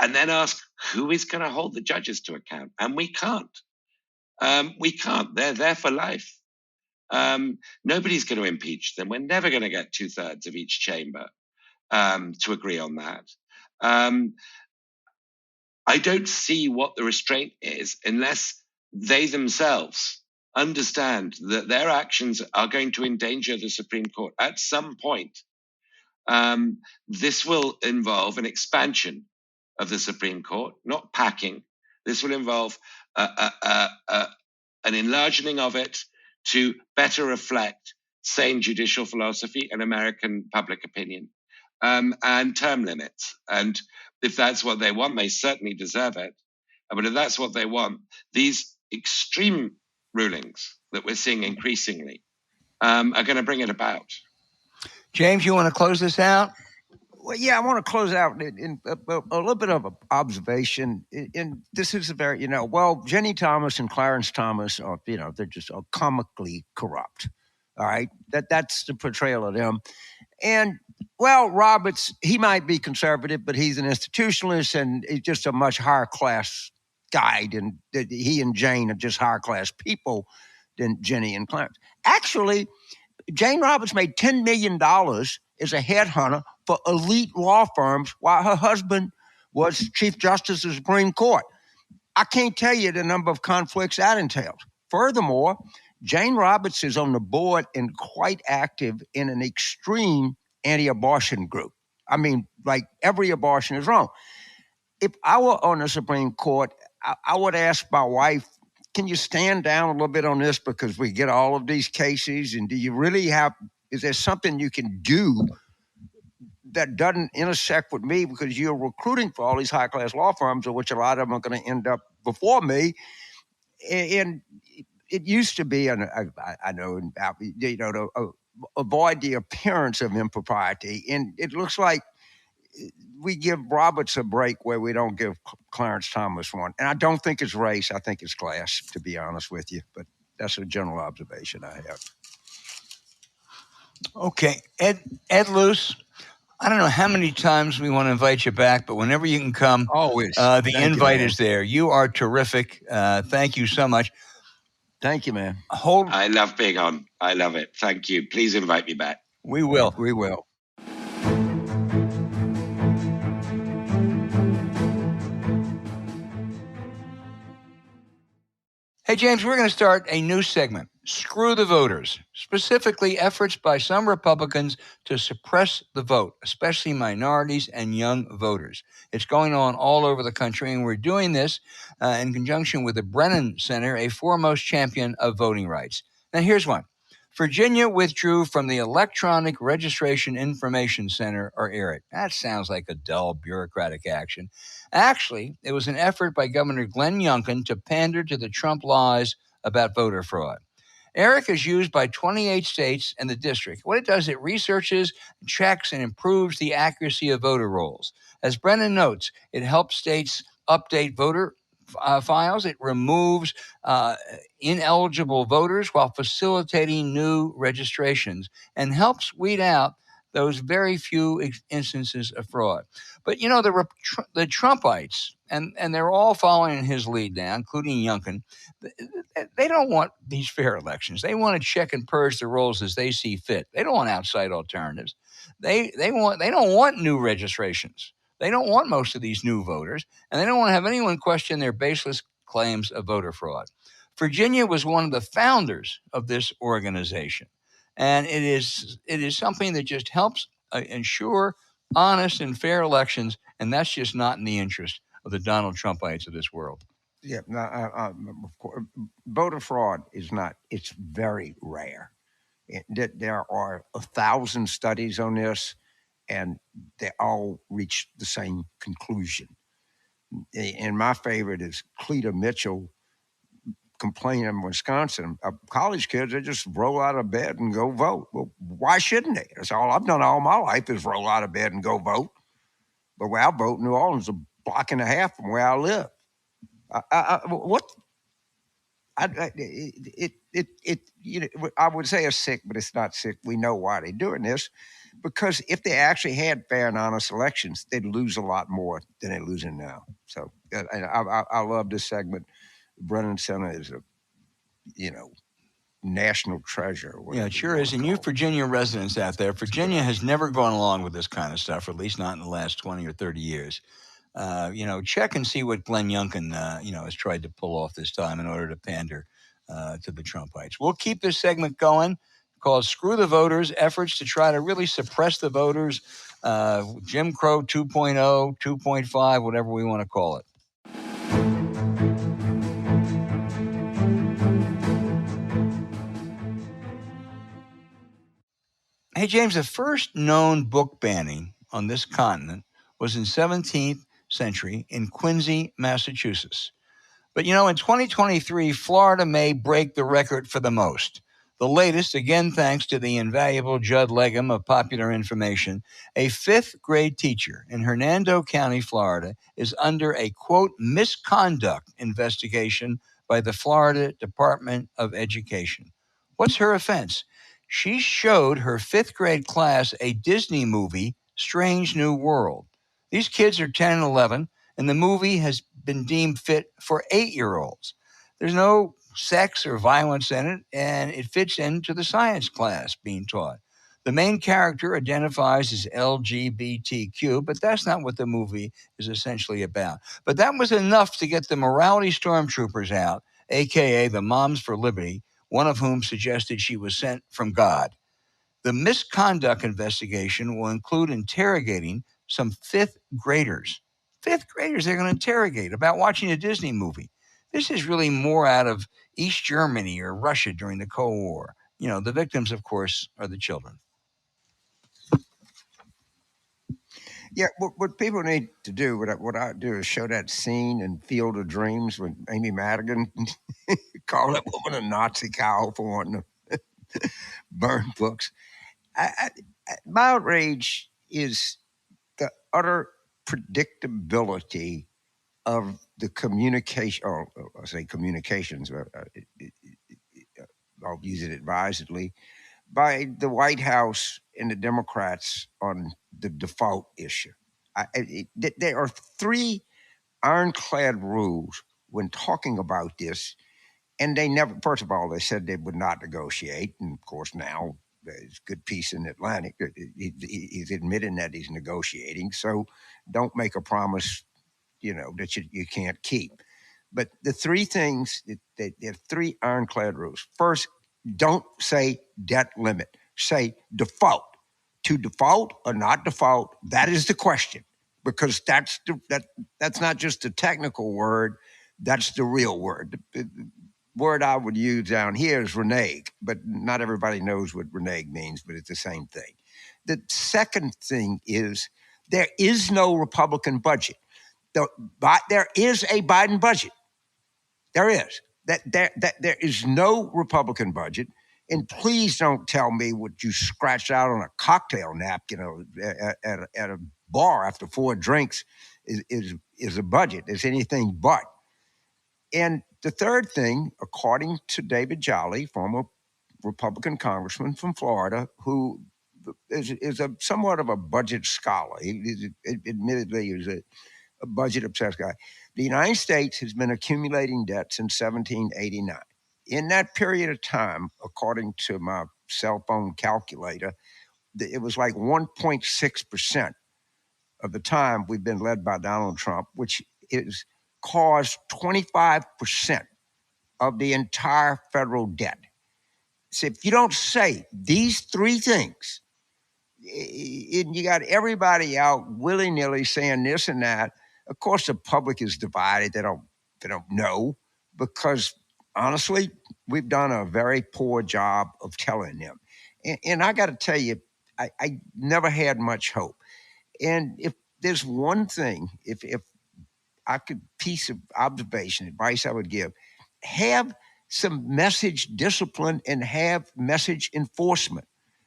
then ask, who is going to hold the judges to account? And we can't. We can't. They're there for life. Nobody's going to impeach them. We're never going to get 2/3 of each chamber to agree on that. I don't see what the restraint is unless they themselves understand that their actions are going to endanger the Supreme Court. At some point, this will involve an expansion of the Supreme Court, not packing. This will involve an enlarging of it to better reflect sane judicial philosophy and American public opinion, and term limits. And if that's what they want, they certainly deserve it. But if that's what they want, these extreme rulings that we're seeing increasingly are going to bring it about. James, you want to close this out? Well, yeah, I want to close out in a little bit of an observation. And this is a very, Jenny Thomas and Clarence Thomas are, they're just comically corrupt. All right. That's the portrayal of them. And, well, Roberts, he might be conservative, but he's an institutionalist and he's just a much higher class guy. And he and Jane are just higher class people than Jenny and Clarence. Actually, Jane Roberts made $10 million as a headhunter for elite law firms while her husband was Chief Justice of the Supreme Court. I can't tell you the number of conflicts that entails. Furthermore, Jane Roberts is on the board and quite active in an extreme anti-abortion group. I mean, like every abortion is wrong. If I were on the Supreme Court, I would ask my wife, can you stand down a little bit on this because we get all of these cases? And do you really is there something you can do that doesn't intersect with me because you're recruiting for all these high-class law firms, of which a lot of them are going to end up before me? And it used to be, and I know, to avoid the appearance of impropriety. And it looks like we give Roberts a break where we don't give Clarence Thomas one. And I don't think it's race. I think it's class, to be honest with you. But that's a general observation I have. Okay. Ed Luce, I don't know how many times we want to invite you back, but whenever you can come, always. The invite is there. You are terrific. Thank you so much. Thank you, man. I love being on. I love it. Thank you. Please invite me back. We will. We will. Hey, James, we're going to start a new segment, Screw the Voters, specifically efforts by some Republicans to suppress the vote, especially minorities and young voters. It's going on all over the country, and we're doing this in conjunction with the Brennan Center, a foremost champion of voting rights. Now, here's one. Virginia withdrew from the Electronic Registration Information Center, or ERIC. That sounds like a dull bureaucratic action. Actually, it was an effort by Governor Glenn Youngkin to pander to the Trump lies about voter fraud. ERIC is used by 28 states and the district. What it does, it researches, checks, and improves the accuracy of voter rolls. As Brennan notes, it helps states update voter files. It removes ineligible voters while facilitating new registrations and helps weed out those very few instances of fraud. But, the Trumpites, and they're all following his lead now, including Youngkin, they don't want these fair elections. They want to check and purge the rolls as they see fit. They don't want outside alternatives. They don't want new registrations. They don't want most of these new voters, and they don't want to have anyone question their baseless claims of voter fraud. Virginia was one of the founders of this organization, and it is something that just helps ensure honest and fair elections, and that's just not in the interest of the Donald Trumpites of this world. Yeah, of course, voter fraud is not. It's very rare. There are 1,000 studies on this, and they all reach the same conclusion. And my favorite is Cleta Mitchell complaining in Wisconsin. College kids, they just roll out of bed and go vote. Well, why shouldn't they? That's all I've done all my life is roll out of bed and go vote. But where I vote, New Orleans is a block and a half from where I live. I would say it's sick, but it's not sick. We know why they're doing this. Because if they actually had fair and honest elections, they'd lose a lot more than they're losing now. So I love this segment. Brennan Center is a, national treasure. Yeah, it sure is. And you Virginia residents out there, Virginia has never gone along with this kind of stuff, or at least not in the last 20 or 30 years. Check and see what Glenn Youngkin, has tried to pull off this time in order to pander to the Trumpites. We'll keep this segment going, called Screw the Voters, efforts to try to really suppress the voters, Jim Crow 2.0, 2.5, whatever we want to call it. Hey, James, the first known book banning on this continent was in 17th century in Quincy, Massachusetts. But, in 2023, Florida may break the record for the most. The latest, again thanks to the invaluable Judd Legum of Popular Information, a fifth grade teacher in Hernando County, Florida, is under a, quote, misconduct investigation by the Florida Department of Education. What's her offense? She showed her fifth grade class a Disney movie, Strange New World. These kids are 10 and 11, and the movie has been deemed fit for 8-year-olds. There's no sex or violence in it, and it fits into the science class being taught. The main character identifies as LGBTQ, but that's not what the movie is essentially about. But that was enough to get the morality stormtroopers out, aka the Moms for Liberty, one of whom suggested she was sent from God. The misconduct investigation will include interrogating some fifth graders. Fifth graders they're going to interrogate about watching a Disney movie. This is really more out of East Germany or Russia during the Cold War. You know, the victims, of course, are the children. Yeah, what people need to do, what I do is show that scene in Field of Dreams when Amy Madigan called that woman a Nazi cow for wanting to burn books. My outrage is the utter predictability of the communication, or I say communications, I'll use it advisedly, by the White House and the Democrats on the default issue. There are three ironclad rules when talking about this, and they never, first of all, they said they would not negotiate. And of course, now there's good peace in the Atlantic. He's admitting that he's negotiating. So don't make a promise, that you can't keep. But the three things, there are three ironclad rules. First, don't say debt limit, say default. To default or not default, that is the question, because that's not just a technical word, that's the real word. The word I would use down here is renege, but not everybody knows what renege means, but it's the same thing. The second thing is there is no Republican budget. There is a Biden budget. There is. There is no Republican budget. And please don't tell me what you scratched out on a cocktail napkin at a bar after 4 drinks is a budget. It's anything but. And the third thing, according to David Jolly, former Republican congressman from Florida, who is a somewhat of a budget scholar. Admittedly, he was a budget obsessed guy. The United States has been accumulating debt since 1789. In that period of time, according to my cell phone calculator, it was like 1.6% of the time we've been led by Donald Trump, which is caused 25% of the entire federal debt. So if you don't say these three things, and you got everybody out willy-nilly saying this and that, of course the public is divided. They don't know, because honestly, we've done a very poor job of telling them. And I got to tell you, I never had much hope. And if there's one thing, if I could, piece of observation, advice I would give, have some message discipline and have message enforcement.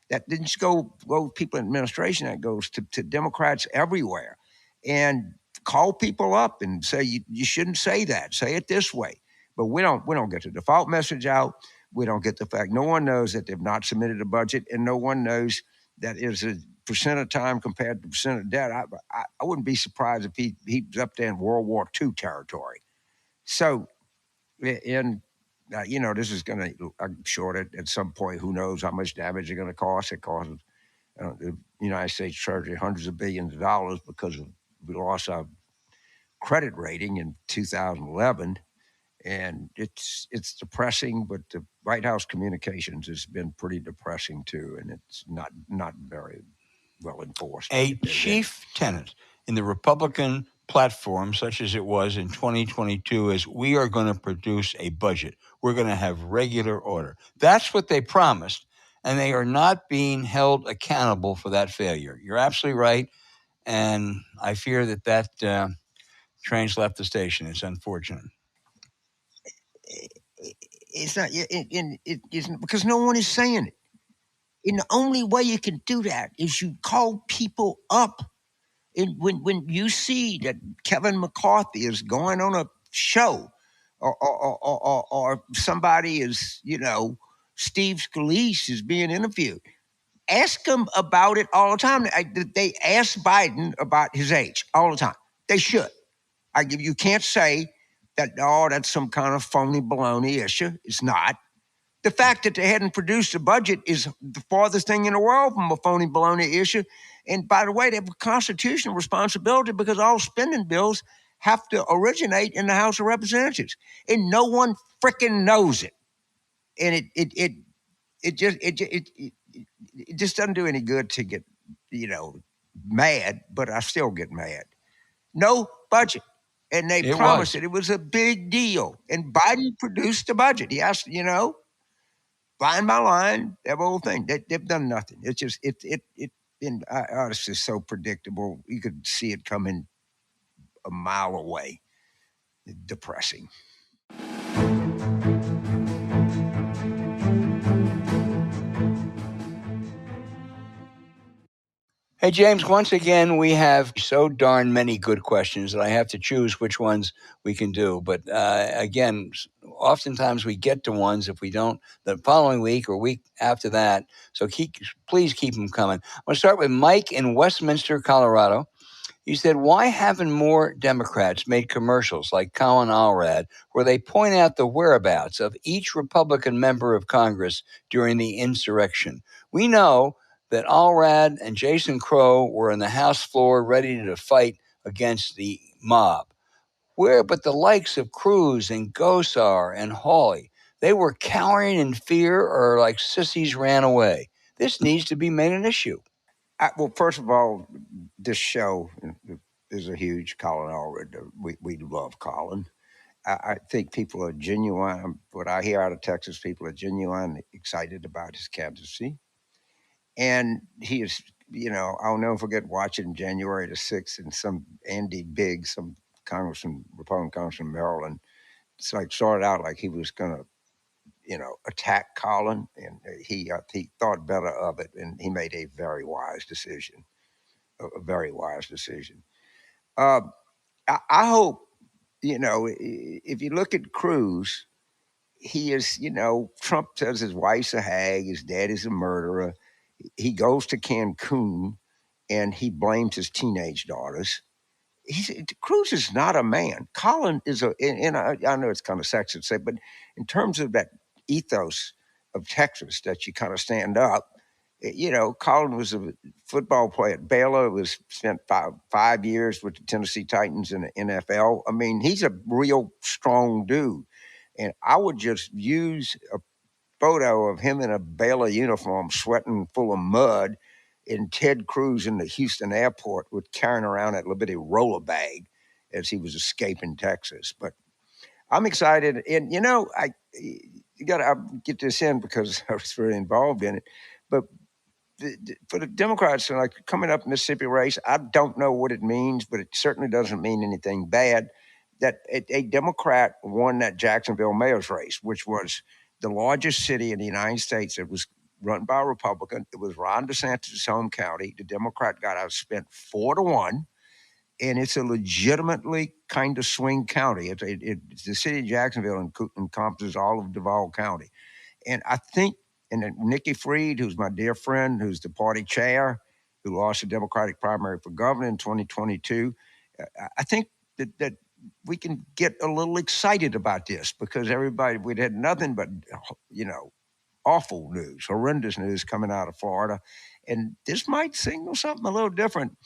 That didn't just go people in administration, that goes to Democrats everywhere. And call people up and say, you shouldn't say that. Say it this way. But we don't get the default message out. We don't get the fact no one knows that they've not submitted a budget, and no one knows that is a percent of time compared to percent of debt. I wouldn't be surprised if he's up there in World War II territory. So, and this is going to, I'm sure that at some point, who knows how much damage it's going to cost. It costs the United States Treasury hundreds of billions of dollars because we lost our credit rating in 2011. And it's depressing, but the White House communications has been pretty depressing too, and it's not very well enforced. A chief tenet in the Republican platform, such as it was in 2022, is we are going to produce a budget. We're going to have regular order. That's what they promised, and they are not being held accountable for that failure. You're absolutely right, and I fear that train's left the station. It's unfortunate. It's not. It's because no one is saying it. And the only way you can do that is you call people up. And when you see that Kevin McCarthy is going on a show, or somebody is, Steve Scalise is being interviewed, ask them about it all the time. They ask Biden about his age all the time. They should. You can't say that, that's some kind of phony baloney issue. It's not. The fact that they hadn't produced a budget is the farthest thing in the world from a phony baloney issue. And by the way, they have a constitutional responsibility because all spending bills have to originate in the House of Representatives, and no one freaking knows it. And it just doesn't do any good to get, mad. But I still get mad. No budget. And they promised it. It was a big deal. And Biden produced the budget. He asked, line by line, that whole thing. They've done nothing. It's just, it's just so predictable. You could see it coming a mile away. Depressing. Hey, James, once again, we have so darn many good questions that I have to choose which ones we can do. But again, oftentimes we get to ones if we don't the following week or week after that. So please keep them coming. I'm going to start with Mike in Westminster, Colorado. He said, why haven't more Democrats made commercials like Colin Allred where they point out the whereabouts of each Republican member of Congress during the insurrection? We know that Allred and Jason Crow were on the House floor ready to fight against the mob. Where but the likes of Cruz and Gosar and Hawley? They were cowering in fear or like sissies ran away. This needs to be made an issue. Well, first of all, this show is a huge Colin Allred. We love Colin. I think people are genuine. What I hear out of Texas, people are genuinely excited about his candidacy. And he is, I'll never forget watching January the 6th and some Andy Biggs, some Republican congressman in Maryland. It's like started out like he was going to, attack Colin, and he thought better of it, and he made a very wise decision. A very wise decision. I hope, if you look at Cruz, he is, Trump says his wife's a hag, his dad is a murderer. He goes to Cancun and he blames his teenage daughters. Cruz is not a man. Colin is and I know it's kind of sexist to say, but in terms of that ethos of Texas that you kind of stand up, Colin was a football player at Baylor, spent five years with the Tennessee Titans in the NFL. I mean, he's a real strong dude. And I would just use a photo of him in a Baylor uniform, sweating full of mud, and Ted Cruz in the Houston airport with carrying around that Liberty roller bag as he was escaping Texas. But I'm excited. And, I'll get this in because I was very involved in it. But for the Democrats, like coming up Mississippi race, I don't know what it means, but it certainly doesn't mean anything bad that a Democrat won that Jacksonville mayor's race, which was the largest city in the United States. It was run by a Republican. It was Ron DeSantis' home county. The Democrat got outspent 4-1, and it's a legitimately kind of swing county. It's the city of Jacksonville encompasses all of Duval County. And I think, and then Nikki Fried, who's my dear friend, who's the party chair, who lost the Democratic primary for governor in 2022, I think that we can get a little excited about this because we'd had nothing but, awful news, horrendous news coming out of Florida. And this might signal something a little different.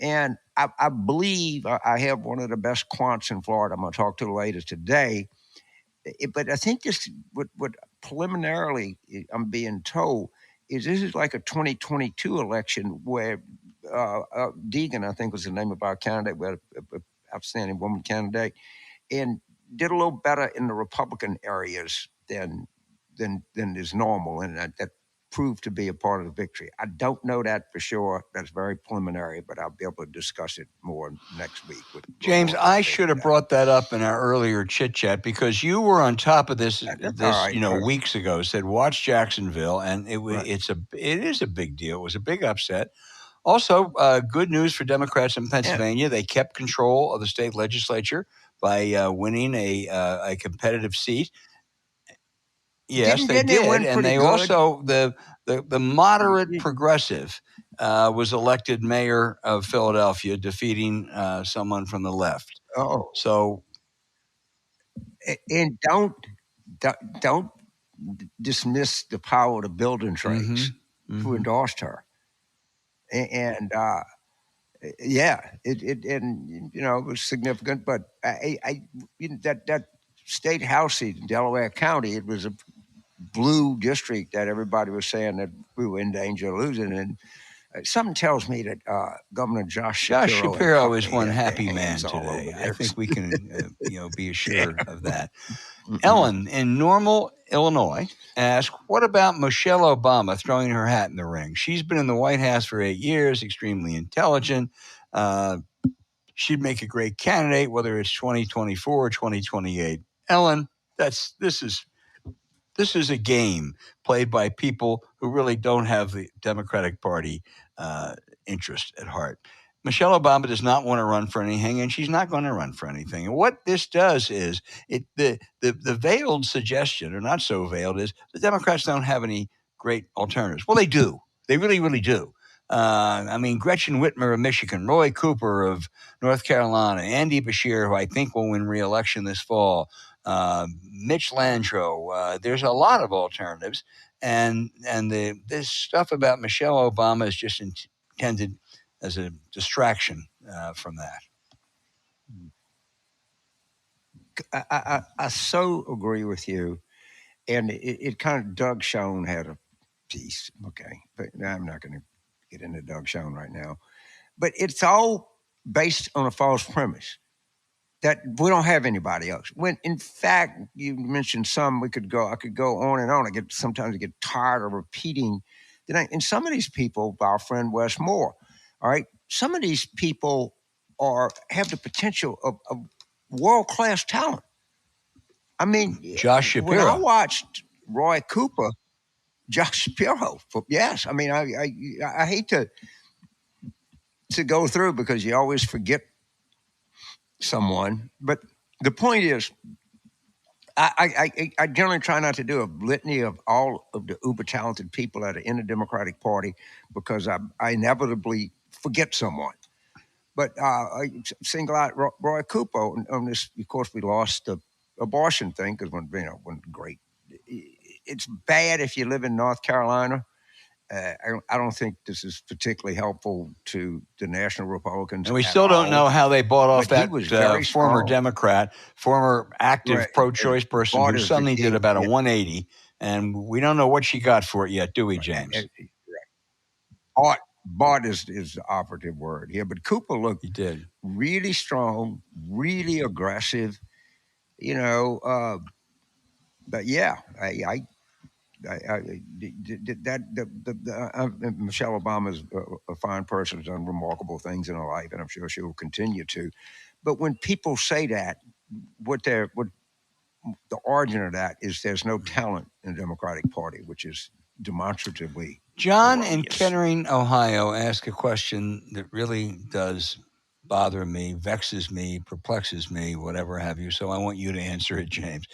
And I believe I have one of the best quants in Florida I'm going to talk to later today. But I think this, what preliminarily I'm being told, is this is like a 2022 election where Deegan, I think was the name of our candidate, we had an outstanding woman candidate, and did a little better in the Republican areas than is normal. And that prove to be a part of the victory. I don't know that for sure. That's very preliminary, but I'll be able to discuss it more next week. With James, I should have brought that up in our earlier chit chat because you were on top of this weeks ago. Said watch Jacksonville, and it is a big deal. It was a big upset. Also, good news for Democrats in Pennsylvania. They kept control of the state legislature by winning a competitive seat. Yes, they did, and they also the moderate progressive was elected mayor of Philadelphia, defeating someone from the left. Oh, so and don't dismiss the power of the building trades who endorsed her, and it was significant. But that state house seat in Delaware County, it was a blue district that everybody was saying that we were in danger of losing. And something tells me that Governor Josh Shapiro is one happy man today. I think we can be assured of that. Ellen in Normal, Illinois asked, what about Michelle Obama throwing her hat in the ring? She's been in the White House for 8 years, extremely intelligent. She'd make a great candidate, whether it's 2024 or 2028. Ellen, this is a game played by people who really don't have the Democratic Party interest at heart. Michelle Obama does not want to run for anything, and she's not going to run for anything. And what this does is the veiled suggestion, or not so veiled, is the Democrats don't have any great alternatives. Well, they do. They really, really do. Gretchen Whitmer of Michigan, Roy Cooper of North Carolina, Andy Beshear, who I think will win re-election this fall, Mitch Landrieu. There's a lot of alternatives, and this stuff about Michelle Obama is just intended as a distraction from that. I so agree with you, and it kind of Doug Schoen had a piece, okay, but I'm not going to get into Doug Schoen right now, but it's all based on a false premise that we don't have anybody else. When in fact, you mentioned some, I could go on and on. Sometimes I get tired of repeating. And some of these people, our friend Wes Moore, all right, some of these people have the potential of world-class talent. I mean, Josh Shapiro. When I watched Roy Cooper, Josh Shapiro, yes. I mean, I hate to go through because you always forget someone. But the point is, I generally try not to do a litany of all of the uber talented people that are in the Democratic Party because I inevitably forget someone. But I single out Roy Cooper on this. Of course, we lost the abortion thing because wasn't great. It's bad if you live in North Carolina. I don't think this is particularly helpful to the National Republicans. And we still don't know how they bought off that former Democrat, former active pro-choice person who suddenly did about a 180. And we don't know what she got for it yet, do we, James? Bought is the operative word here. But Cooper looked really strong, really aggressive, but yeah, Michelle Obama is a fine person, has done remarkable things in her life, and I'm sure she will continue to. But when people say that, what the origin of that is there's no talent in the Democratic Party, which is demonstratively John erroneous. in Kettering, Ohio, asked a question that really does bother me, vexes me, perplexes me, whatever have you. So I want you to answer it, James.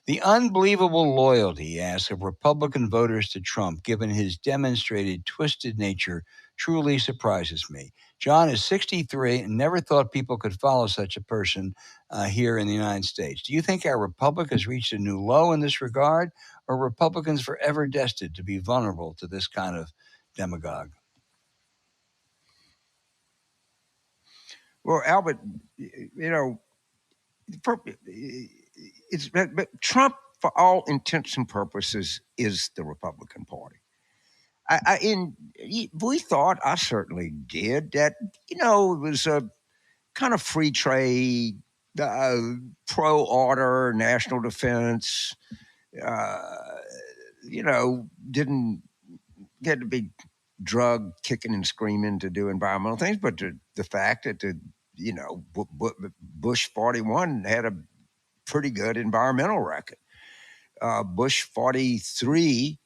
The unbelievable loyalty, he asks, of Republican voters to Trump, given his demonstrated twisted nature, truly surprises me. John is 63 and never thought people could follow such a person here in the United States. Do you think our republic has reached a new low in this regard, or are Republicans forever destined to be vulnerable to this kind of demagogue? Well, Albert, but Trump, for all intents and purposes, is the Republican Party. We thought, I certainly did, that it was a kind of free trade, pro-order, national defense. Didn't had to be drug kicking and screaming to do environmental things, but the fact that Bush 41 had a pretty good environmental record. Bush 43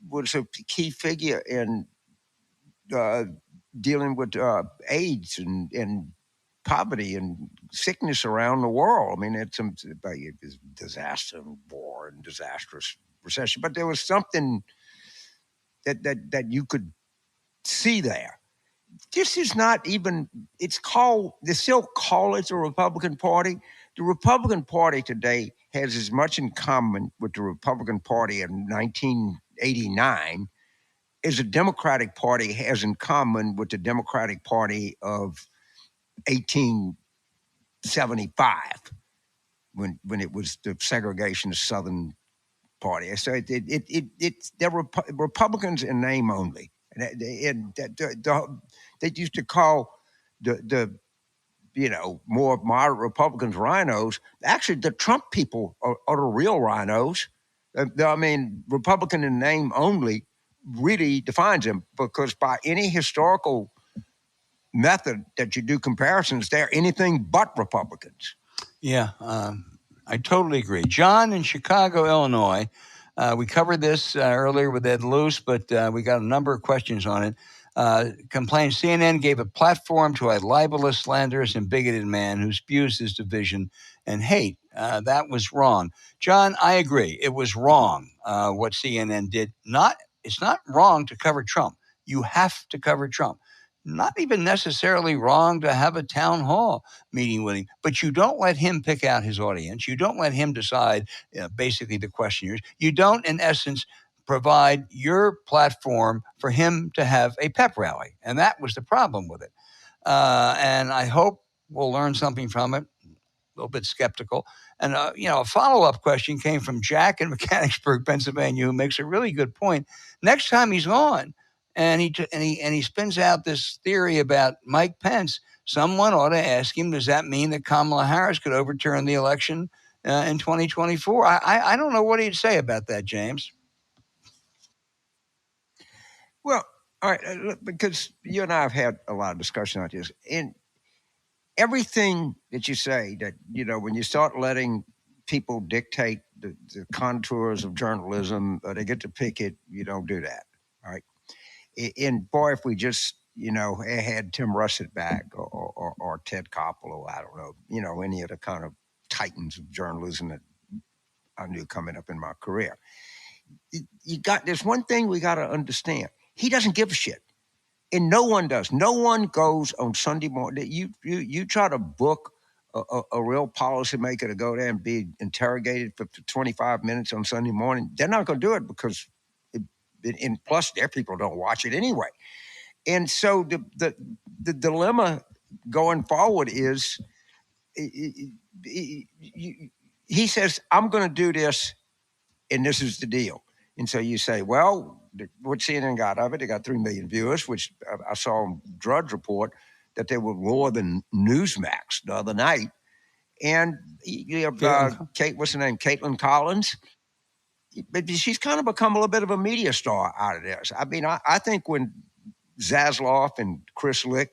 was a key figure in dealing with AIDS and poverty and sickness around the world. I mean, it's disaster and war and disastrous recession, but there was something that you could see there. This is not even, they still call it the Republican Party. The Republican Party today has as much in common with the Republican Party in 1989 as the Democratic Party has in common with the Democratic Party of 1875 when it was the segregationist Southern Party. So it's they're Republicans in name only. And they used to call the more moderate Republicans rhinos. Actually, the Trump people are the real rhinos. I mean, Republican in name only really defines them, because by any historical method that you do comparisons, they're anything but Republicans. Yeah, I totally agree. John in Chicago, Illinois. We covered this earlier with Ed Luce, but we got a number of questions on it. Complains CNN gave a platform to a libelous, slanderous, and bigoted man who spews his division and hate. That was wrong. John, I agree. It was wrong what CNN did. It's not wrong to cover Trump. You have to cover Trump. Not even necessarily wrong to have a town hall meeting with him, but you don't let him pick out his audience. You don't let him decide basically the questioners. You don't, in essence, provide your platform for him to have a pep rally. And that was the problem with it. And I hope we'll learn something from it. A little bit skeptical. And, a follow-up question came from Jack in Mechanicsburg, Pennsylvania, who makes a really good point. Next time he's on and he spins out this theory about Mike Pence, someone ought to ask him, does that mean that Kamala Harris could overturn the election in 2024? I don't know what he'd say about that, James. Well, all right, because you and I have had a lot of discussion on this, and everything that you say, that when you start letting people dictate the contours of journalism, they get to pick it. You don't do that, all right? And boy, if we just had Tim Russert back, or Ted Koppel, or I don't know, any of the kind of titans of journalism that I knew coming up in my career. There's one thing we got to understand. He doesn't give a shit. And no one does. No one goes on Sunday morning. You try to book a real policymaker to go there and be interrogated for 25 minutes on Sunday morning. They're not going to do it, because, and plus their people don't watch it anyway. And so the dilemma going forward is, he says, I'm going to do this, and this is the deal. And so you say, well, what CNN got of it, they got 3 million viewers, which I saw on Drudge Report that they were more than Newsmax the other night. And you have Kate, what's her name? Caitlin Collins. But she's kind of become a little bit of a media star out of this. I mean, I think when Zasloff and Chris Lick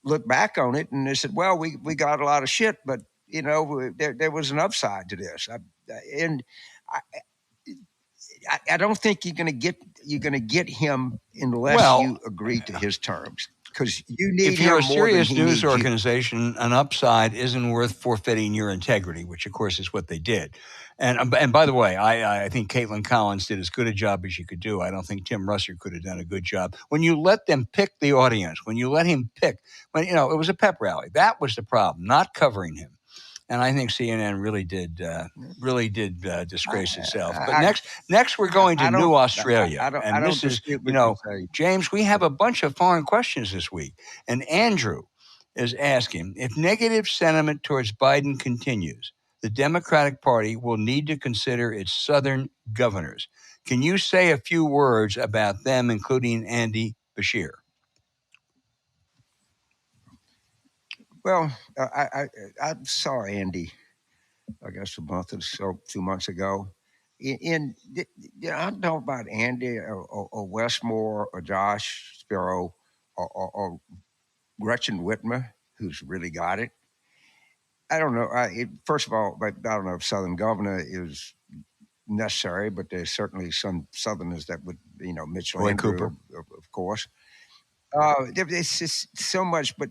look back on it and they said, well, we got a lot of shit, but there was an upside to this. I don't think you're going to get him unless you agree to his terms, because you need. If you're a serious news organization, an upside isn't worth forfeiting your integrity, which of course is what they did. And by the way, I think Caitlin Collins did as good a job as you could do. I don't think Tim Russert could have done a good job. When you let them pick the audience, when you let him pick, it was a pep rally. That was the problem, not covering him. And I think CNN really did disgrace itself. But next we're going to New Australia. And this is, James, we have a bunch of foreign questions this week. And Andrew is asking, if negative sentiment towards Biden continues, the Democratic Party will need to consider its southern governors. Can you say a few words about them, including Andy Beshear? Well, I saw Andy, I guess a month or so, 2 months ago. I don't know about Andy or Westmore or Josh Sparrow or Gretchen Whitmer, who's really got it. I don't know. First of all, I don't know if Southern governor is necessary, but there's certainly some Southerners that would, Mitch Roy Landrieu, Cooper. of course. It's just so much, but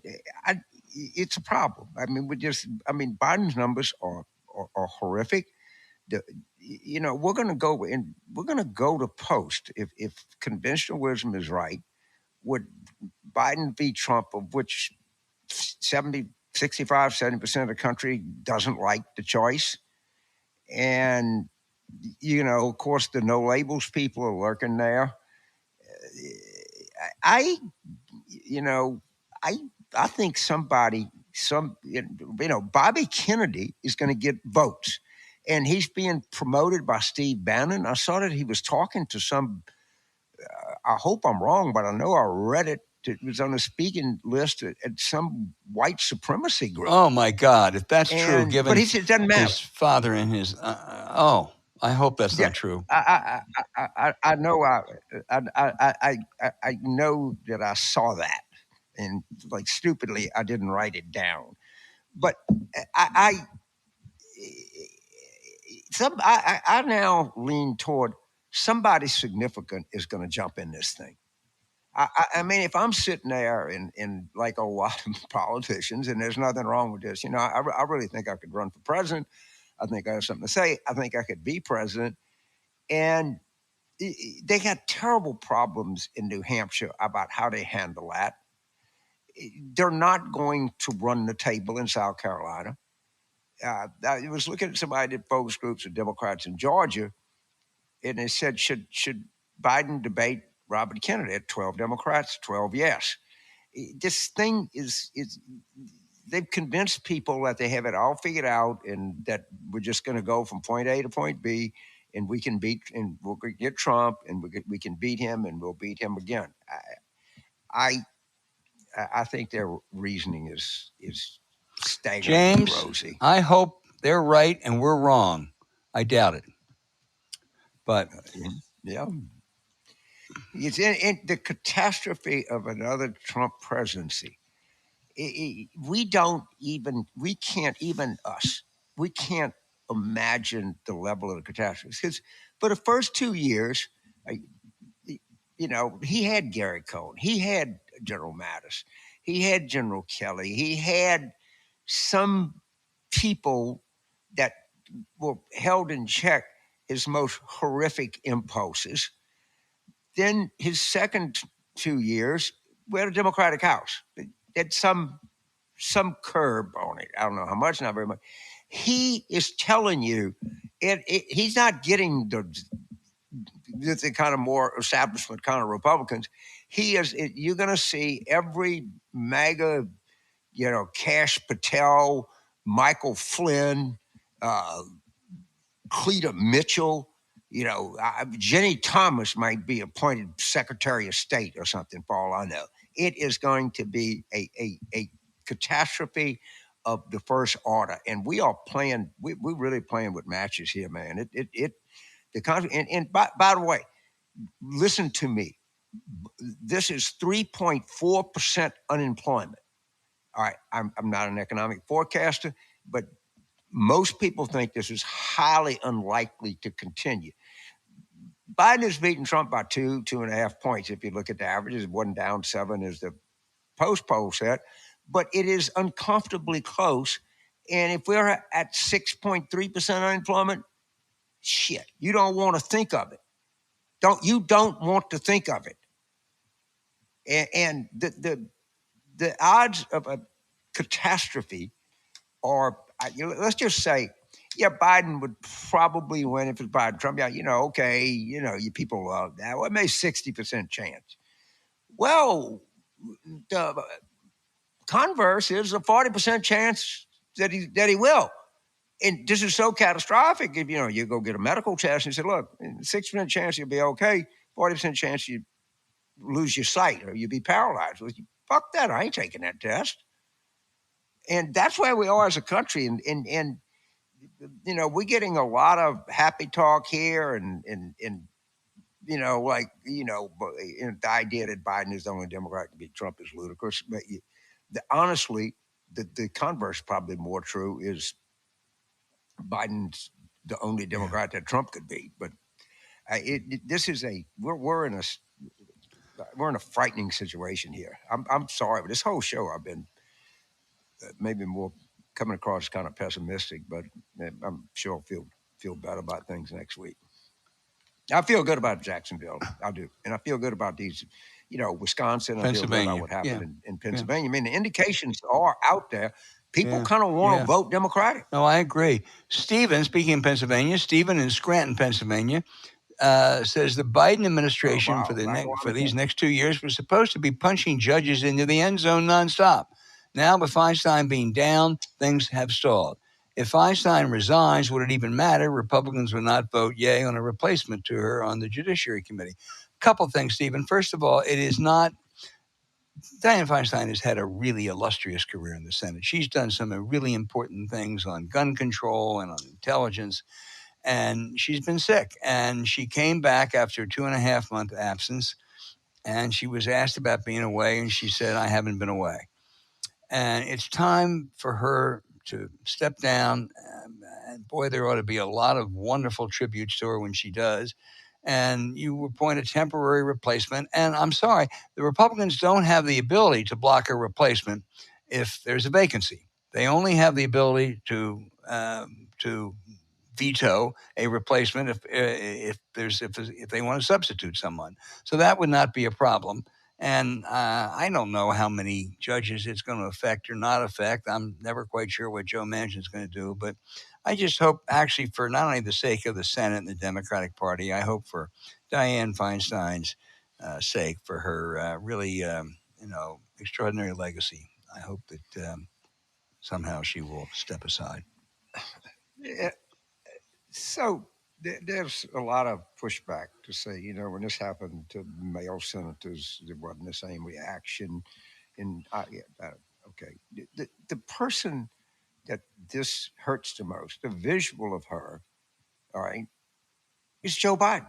it's a problem. I mean, Biden's numbers are horrific. We're going to go and we're going to go to post if conventional wisdom is right. Would Biden v. Trump, of which 70% of the country doesn't like the choice, and of course, the no labels people are lurking there. I, you know, I I think Bobby Kennedy is going to get votes, and he's being promoted by Steve Bannon. I saw that he was talking to some. I hope I'm wrong, but I know I read it. It was on a speaking list at some white supremacy group. Oh my God! If that's true, given but he said it doesn't matter. his father and his I hope that's not true. I know I know that I saw that, and like stupidly I didn't write it down. But I now lean toward somebody significant is going to jump in this thing. I mean, if I'm sitting there and like a lot of politicians, and there's nothing wrong with this, I really think I could run for president. I think I have something to say. I think I could be president. And they got terrible problems in New Hampshire about how they handle that. They're not going to run the table in South Carolina. I was looking at somebody that focus groups of Democrats in Georgia, and they said, should Biden debate Robert Kennedy? At 12 Democrats, 12 yes. This thing is they've convinced people that they have it all figured out and that we're just going to go from point A to point B, and we can beat, and we'll get Trump, and we can beat him, and we'll beat him again. I think their reasoning is staggeringly James, rosy. I hope they're right and we're wrong. I doubt it, but yeah. It's in the catastrophe of another Trump presidency. We can't imagine the level of the catastrophe. Because for the first 2 years, he had Gary Cohn, he had General Mattis, he had General Kelly, he had some people that were held in check his most horrific impulses. Then his second 2 years, we had a Democratic House. It had some curb on it. I don't know how much, not very much. He is telling you, he's not getting the kind of more establishment kind of Republicans. You're going to see every MAGA, Kash Patel, Michael Flynn, Cleta Mitchell, Jenny Thomas might be appointed Secretary of State or something, for all I know. It is going to be a catastrophe of the first order, and we are playing. We're really playing with matches here, man. The country. And by the way, listen to me. This is 3.4% unemployment. All right, I'm not an economic forecaster, but most people think this is highly unlikely to continue. Biden is beating Trump by 2.5 points. If you look at the averages, it wasn't down 7 as the post-poll said, but it is uncomfortably close. And if we're at 6.3% unemployment, shit, you don't want to think of it. You don't want to think of it. And the odds of a catastrophe are, let's just say, yeah, Biden would probably win if it's Biden. Trump, yeah, okay, you people love that. Well, maybe 60% chance. Well, the converse is a 40% chance that he will. And this is so catastrophic. If you go get a medical test and say, look, 6% chance you'll be okay, 40% chance you lose your sight or you'll be paralyzed. Well, fuck that. I ain't taking that test. And that's where we are as a country. And we're getting a lot of happy talk here, and the idea that Biden is the only Democrat to beat Trump is ludicrous. But honestly, the converse probably more true is Biden's the only Democrat that Trump could beat. But this is we're in a frightening situation here. I'm sorry, but this whole show I've been maybe more coming across kind of pessimistic, but I'm sure I'll feel better about things next week. I feel good about Jacksonville. I do. And I feel good about these, Wisconsin. I feel good about what happened in Pennsylvania. I mean, the indications are out there. People kind of want to vote Democratic. No, I agree. Stephen, speaking in Pennsylvania, Stephen in Scranton, Pennsylvania, says the Biden administration for these next 2 years was supposed to be punching judges into the end zone nonstop. Now, with Feinstein being down, things have stalled. If Feinstein resigns, would it even matter? Republicans would not vote yay on a replacement to her on the Judiciary Committee. Couple things, Stephen. First of all, it is not. Dianne Feinstein has had a really illustrious career in the Senate. She's done some really important things on gun control and on intelligence, and she's been sick. And she came back after a 2.5-month absence, and she was asked about being away, and she said, I haven't been away. And it's time for her to step down. And boy, there ought to be a lot of wonderful tributes to her when she does. And you appoint a temporary replacement. And I'm sorry, the Republicans don't have the ability to block a replacement if there's a vacancy. They only have the ability to veto a replacement if they want to substitute someone. So that would not be a problem. And I don't know how many judges it's going to affect or not affect. I'm never quite sure what Joe Manchin's going to do. But I just hope, actually, for not only the sake of the Senate and the Democratic Party, I hope for Dianne Feinstein's sake, for her really, extraordinary legacy. I hope that somehow she will step aside. Yeah. So there's a lot of pushback to say, when this happened to male senators, there wasn't the same reaction. And okay, the person that this hurts the most, the visual of her, all right, is Joe Biden.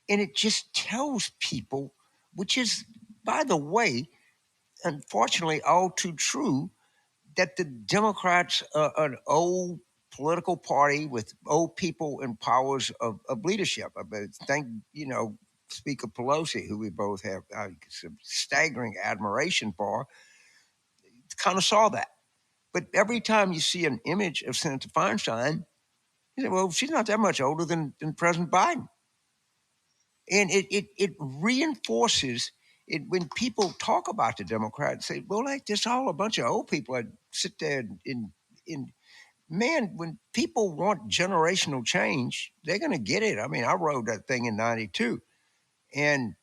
And it just tells people, which is, by the way, unfortunately, all too true, that the Democrats are an old political party with old people in powers of leadership. I thank, Speaker Pelosi, who we both have some staggering admiration for, kind of saw that. But every time you see an image of Senator Feinstein, you say, well, she's not that much older than President Biden. And it reinforces it when people talk about the Democrats, say, well, like there's all a bunch of old people that sit there in man, when people want generational change, they're going to get it. I mean, I wrote that thing in 92. And,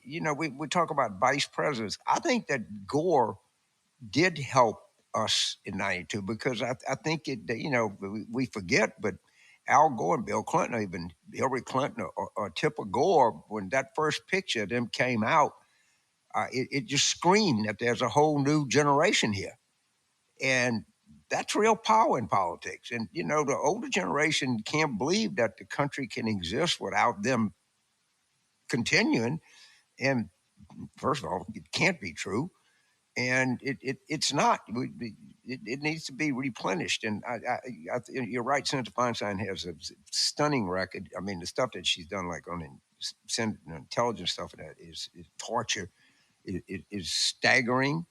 we talk about vice presidents. I think that Gore did help us in 92 because I think we forget, but Al Gore and Bill Clinton, even Hillary Clinton or Tipper Gore, when that first picture of them came out, it just screamed that there's a whole new generation here. And that's real power in politics. And, the older generation can't believe that the country can exist without them continuing. And first of all, it can't be true. And it's not. It needs to be replenished. And you're right. Senator Feinstein has a stunning record. I mean, the stuff that she's done, like on intelligence stuff, that is torture. It is staggering.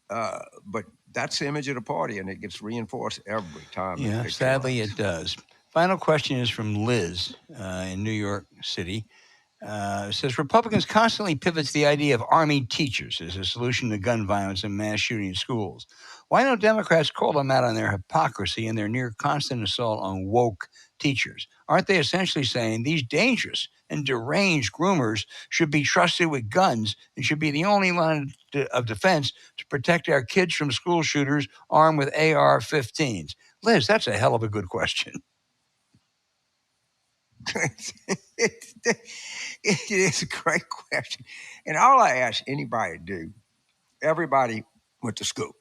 But that's the image of the party, and it gets reinforced every time. Yeah, sadly it does. Final question is from Liz in New York City. It says Republicans constantly pivot to the idea of Army teachers as a solution to gun violence and mass shooting in schools. Why don't Democrats call them out on their hypocrisy and their near constant assault on woke teachers? Aren't they essentially saying these dangerous and deranged groomers should be trusted with guns and should be the only line of defense to protect our kids from school shooters armed with AR-15s? Liz, that's a hell of a good question. It is a great question. And all I ask anybody to do, everybody went to school,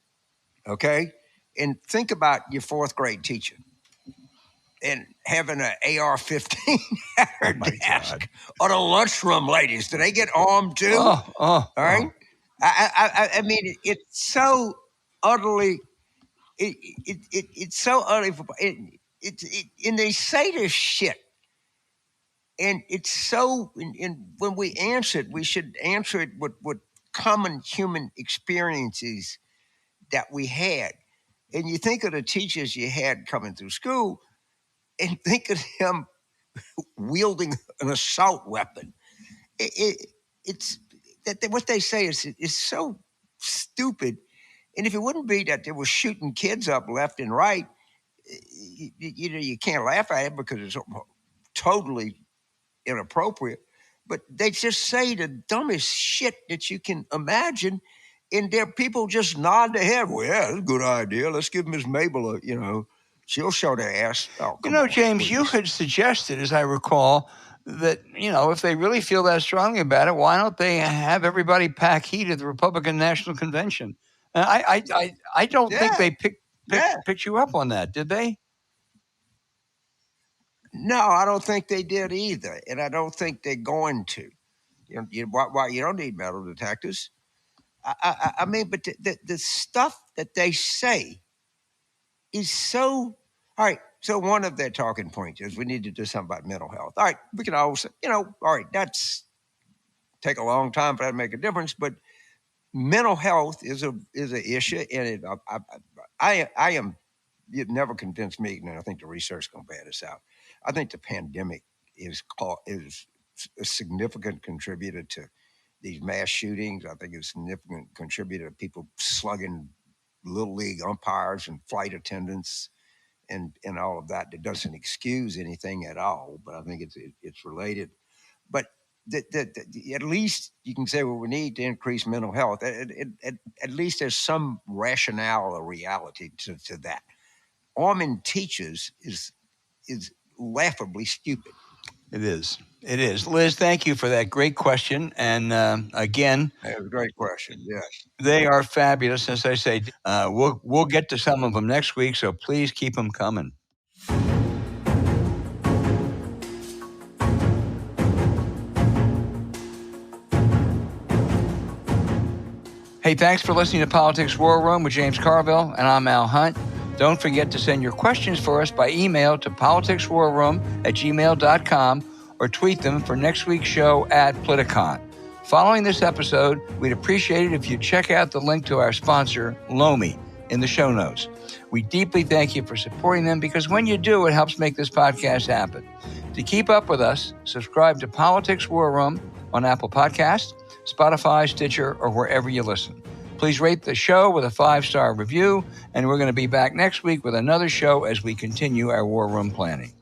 okay? And think about your fourth grade teacher and having an AR-15 at her desk. Or the lunchroom ladies, do they get armed too? All right. I mean, it's so utterly. It's so utterly. And they say this shit, and it's so. And when we answer it, we should answer it with common human experiences that we had. And you think of the teachers you had coming through school, and think of them wielding an assault weapon. It's that what they say is so stupid. And if it wouldn't be that they were shooting kids up left and right, you can't laugh at it because it's totally inappropriate. But they just say the dumbest shit that you can imagine. And there people just nod their head. Well, yeah, that's a good idea. Let's give Miss Mabel she'll show their ass. Oh, James, please. You had suggested, as I recall, that, if they really feel that strongly about it, why don't they have everybody pack heat at the Republican National Convention? I don't think they picked you up on that, did they? No, I don't think they did either, and I don't think they're going to. You don't need metal detectors. I mean, but the stuff that they say is so. All right, so one of their talking points is we need to do something about mental health. All right, we can always say, all right, that's take a long time for that to make a difference, but mental health is an issue, and I am. You've never convinced me, and I think the research is going to bear this out. I think the pandemic is a significant contributor to these mass shootings. I think it's a significant contributor to people slugging little league umpires and flight attendants and all of that. That doesn't excuse anything at all, but I think it's related. But at least you can say, well, we need to increase mental health. At least there's some rationale or reality to that. Arming teachers is laughably stupid. It is. Liz, thank you for that great question. And again, that was a great question. Yes, they are fabulous. As I say, we'll get to some of them next week. So please keep them coming. Hey, thanks for listening to Politics War Room with James Carville, and I'm Al Hunt. Don't forget to send your questions for us by email to politicswarroom@gmail.com or tweet them for next week's show at Politicon. Following this episode, we'd appreciate it if you check out the link to our sponsor, Lomi, in the show notes. We deeply thank you for supporting them because when you do, it helps make this podcast happen. To keep up with us, subscribe to Politics War Room on Apple Podcasts, Spotify, Stitcher, or wherever you listen. Please rate the show with a 5-star review, and we're going to be back next week with another show as we continue our war room planning.